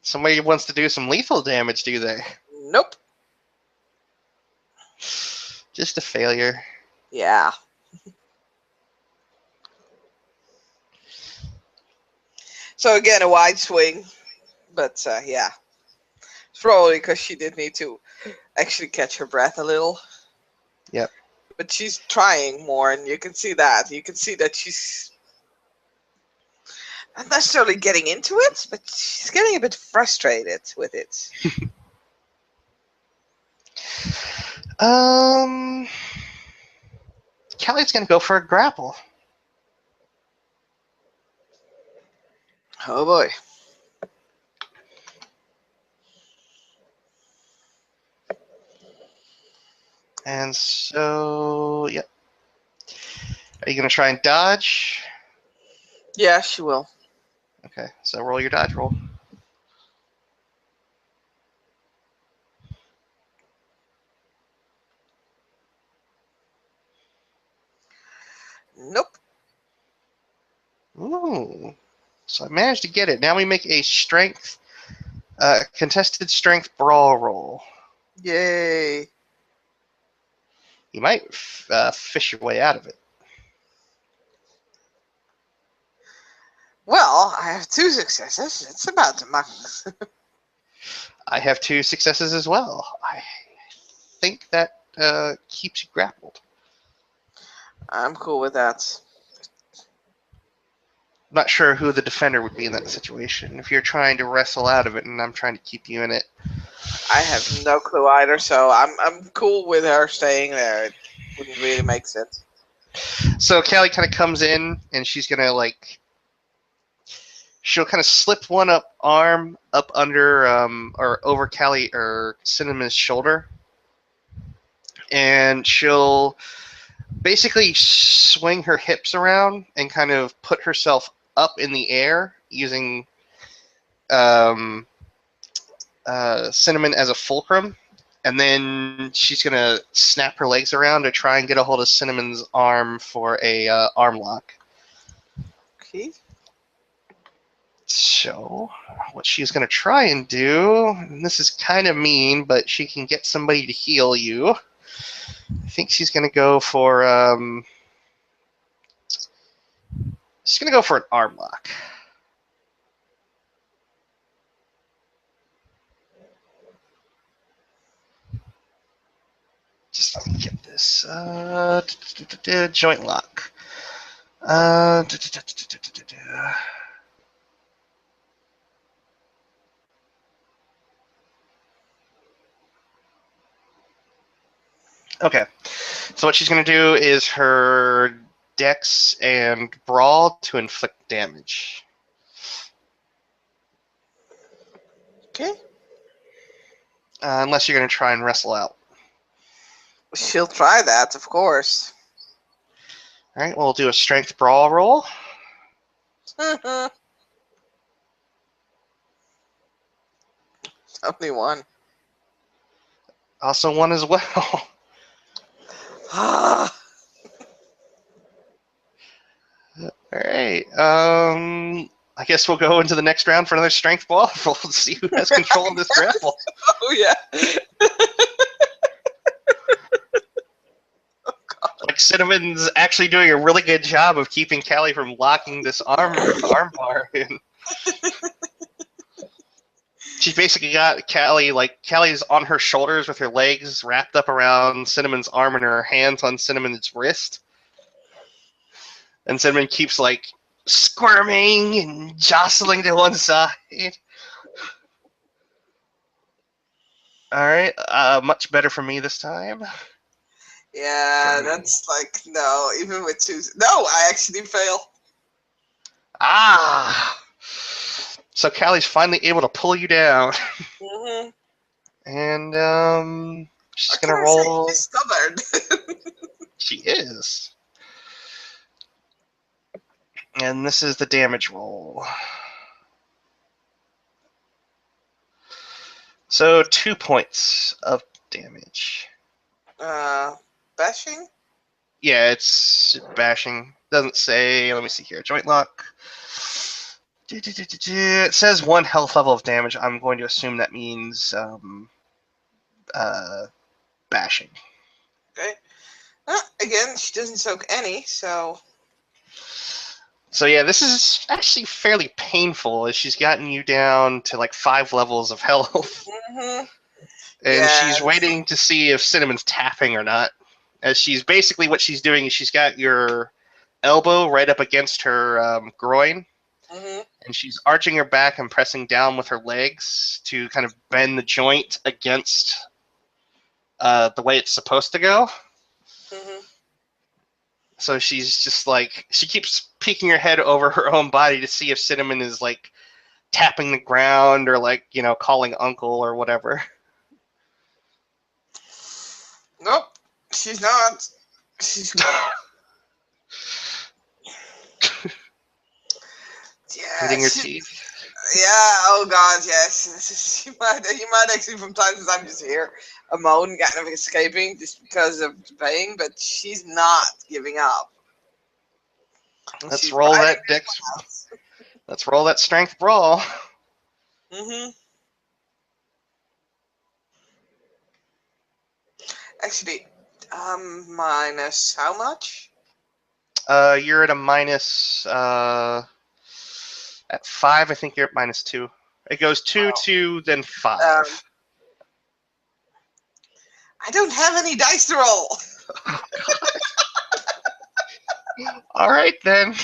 Somebody wants to do some lethal damage, do they? Nope. Just a failure. Yeah. So again, a wide swing, but yeah, it's probably because she did need to actually catch her breath a little. Yep. But she's trying more, and you can see that. You can see that she's not necessarily getting into it, but she's getting a bit frustrated with it. Callie's gonna go for a grapple. Oh boy. And so, yep. Are you gonna try and dodge? Yeah, she will. Okay, so roll your dodge roll. Nope. Ooh. So I managed to get it. Now we make a strength, contested strength brawl roll. Yay. You might fish your way out of it. Well, I have 2 successes. It's about the max. I have 2 successes as well. I think that keeps you grappled. I'm cool with that. I'm not sure who the defender would be in that situation. If you're trying to wrestle out of it and I'm trying to keep you in it. I have no clue either, so I'm cool with her staying there. It wouldn't really make sense. So Callie kind of comes in and she's gonna like, she'll kind of slip one arm up under or over Callie or Cinnamon's shoulder, and she'll basically swing her hips around and kind of put herself up in the air using Cinnamon as a fulcrum, and then she's gonna snap her legs around to try and get a hold of Cinnamon's arm for a arm lock. Okay. So what she's gonna try and do, and this is kind of mean, but she can get somebody to heal you. I think she's gonna go for she's gonna go for an arm lock. Just let me get this. Joint lock. Okay. So what she's going to do is her dex and brawl to inflict damage. Okay. Unless you're going to try and wrestle out. She'll try that, of course. All right, we'll do a strength brawl roll. Only 1. Also 1 as well. All right. I guess we'll go into the next round for another strength brawl. We'll see who has control of this grapple. Oh yeah. Like Cinnamon's actually doing a really good job of keeping Callie from locking this arm bar in. She's basically got Callie, like Callie's on her shoulders with her legs wrapped up around Cinnamon's arm and her hands on Cinnamon's wrist. And Cinnamon keeps like squirming and jostling to one side. All right, much better for me this time. Yeah, that's like, no, even with 2. No, I actually fail. Ah! So Callie's finally able to pull you down. Mm-hmm. And she's going to roll. She's stubborn. She is. And this is the damage roll. So 2 points of damage. Bashing? Yeah, it's bashing. Doesn't say. Let me see here. Joint lock. It says 1 health level of damage. I'm going to assume that means bashing. Okay. Again, she doesn't soak any, so... So yeah, this is actually fairly painful as she's gotten you down to like 5 levels of health. Mm-hmm. And she's waiting to see if Cinnamon's tapping or not. As she's basically, what she's doing is she's got your elbow right up against her groin. Mm-hmm. and she's arching her back and pressing down with her legs to kind of bend the joint against the way it's supposed to go. Mm-hmm. So she's just like, she keeps peeking her head over her own body to see if Cinnamon is like tapping the ground or like, you know, calling uncle or whatever. Nope, she's not. She's Gritting yeah, her she, teeth. yeah. Oh God, yes. You might actually from time to time just hear a moan kind of escaping just because of the pain, but she's not giving up. Let's She's roll riding that dex. Let's roll that strength brawl. Mm-hmm. Actually, minus how much? You're at a minus at 5. I think you're at -2. It goes 2, 2, then 5. I don't have any dice to roll. Oh, God. All right then.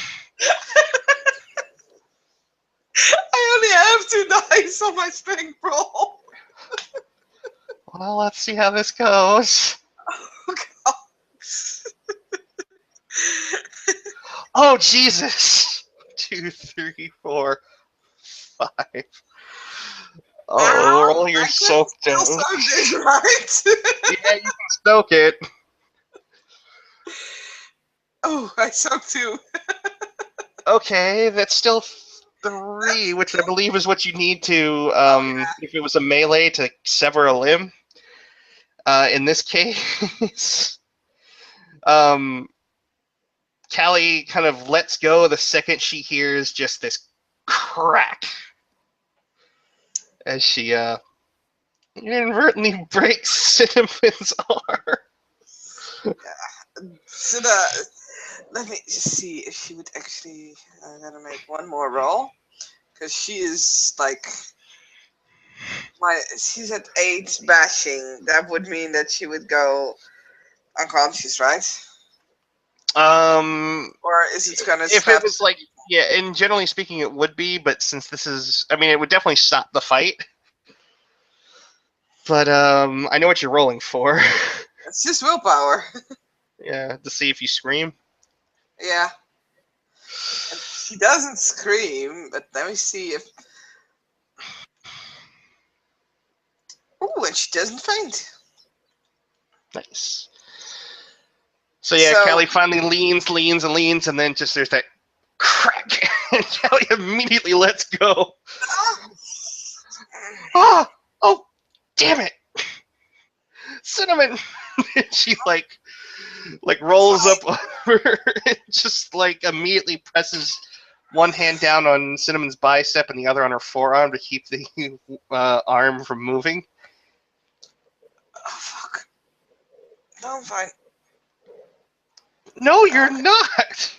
I only have 2 dice on my strength roll. Well, let's see how this goes. Oh, God. Oh, Jesus. 2, 3, 4, 5. Oh, roll your I can soak still down. soak this, right? Yeah, you can soak it. Oh, I soak 2. Okay, that's still 3, which I believe is what you need to, if it was a melee, to sever a limb. In this case, Callie kind of lets go the second she hears just this crack as she inadvertently breaks Cinnamon's arm. So let me just see if she would actually. I'm gonna make one more roll because she is like she's at 8 bashing. That would mean that she would go unconscious, right? Or is it gonna If stop? it was like, yeah, and generally speaking, it would be, but since this is, I mean, it would definitely stop the fight. But I know what you're rolling for. It's just willpower. Yeah, to see if you scream. Yeah. And she doesn't scream, but let me see if. Oh, and she doesn't faint. Nice. So yeah, So Callie finally leans, and then just there's that crack, and Callie immediately lets go. Ah! Oh, damn it! Cinnamon! She like rolls up over and just like immediately presses one hand down on Cinnamon's bicep and the other on her forearm to keep the arm from moving. Oh, fuck. No, I'm fine. No, you're not!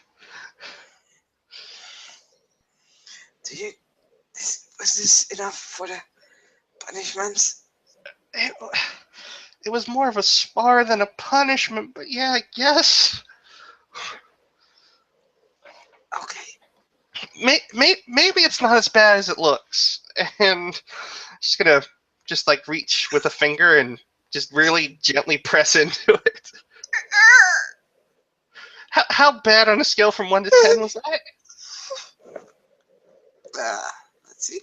Was this enough for the punishment? It was more of a spar than a punishment, but yeah, I guess. Okay. Maybe it's not as bad as it looks. And she's gonna just like reach with a finger and just really gently press into it. How bad on a scale from 1 to 10 was that? Let's see.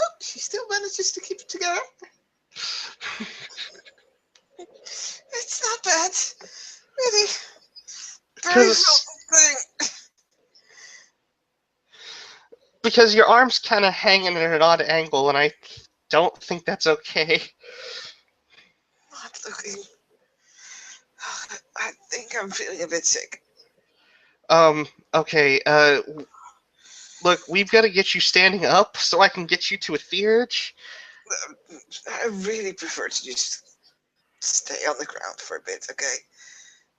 Oh, she still manages to keep it together. It's not bad. Really. Very thing. Because your arm's kind of hanging at an odd angle, and I don't think that's okay. Not looking. I think I'm feeling a bit sick. Okay, look, we've got to get you standing up so I can get you to a theurge. I really prefer to just stay on the ground for a bit, okay?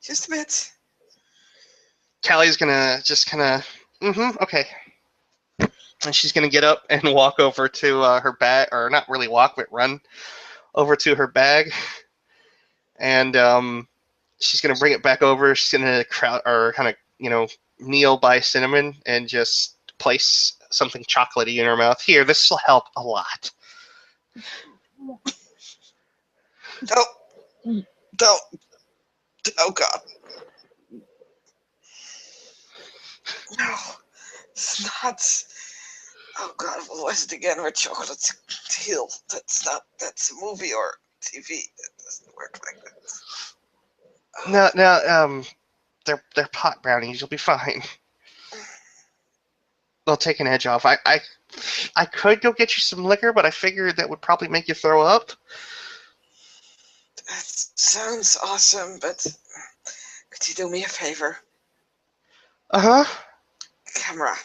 Just a bit. Callie's gonna just kind of, okay. And she's gonna get up and walk over to her bag, or not really walk, but run over to her bag. And she's gonna bring it back over. She's gonna crowd or kind of kneel by Cinnamon and just place something chocolatey in her mouth. Here, this will help a lot. Don't. Don't. Oh, God. No. It's not. Oh, God. What was it again? Red Chocolate Hill. That's a movie or TV. That doesn't work like that. No, they're pot brownies. You'll be fine. They'll take an edge off. I could go get you some liquor, but I figured that would probably make you throw up. That sounds awesome, but could you do me a favor? Uh-huh. Camera.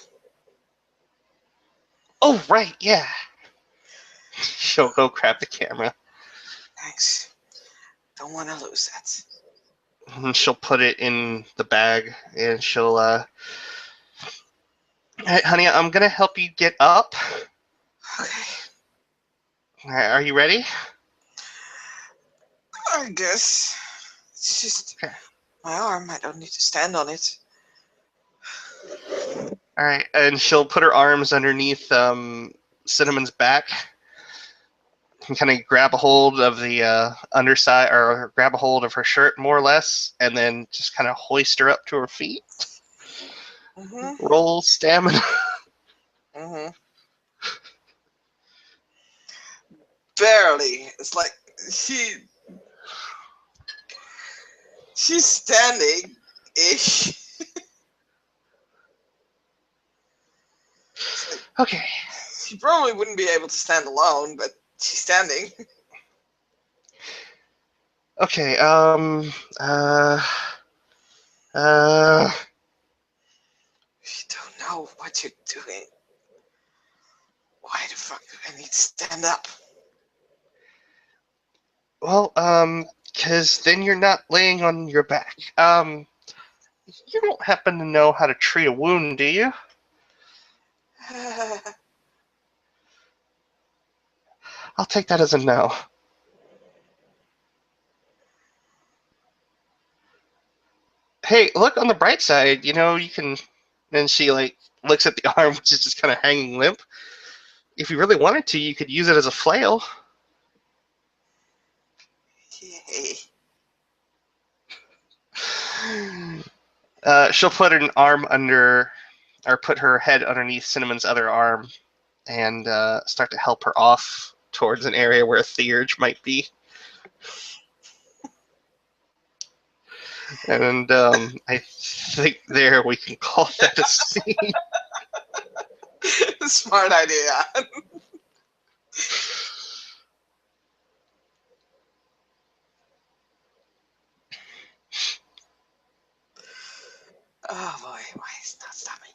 Oh, right, yeah. She'll go grab the camera. Thanks. Don't want to lose that. And she'll put it in the bag, and she'll, Hey, honey, I'm gonna help you get up. Okay. Are you ready? I guess. It's just Okay. my arm. I don't need to stand on it. All right, and she'll put her arms underneath Cinnamon's back and kind of grab a hold of the underside, or grab a hold of her shirt, more or less, and then just kind of hoist her up to her feet. Mm-hmm. Roll stamina. Mm-hmm. Barely. It's like she's standing-ish. Okay. She probably wouldn't be able to stand alone, but she's standing. Okay. You don't know what you're doing. Why the fuck do I need to stand up? Well, because then you're not laying on your back. You don't happen to know how to treat a wound, do you? I'll take that as a no. Hey, look on the bright side. You can. And she looks at the arm, which is just kind of hanging limp. If you really wanted to, you could use it as a flail. Yay. She'll put an arm under, or put her head underneath Cinnamon's other arm, and start to help her off towards an area where a Theurge might be. And I think there we can call that a scene. Smart idea. Oh boy, why is it not stopping?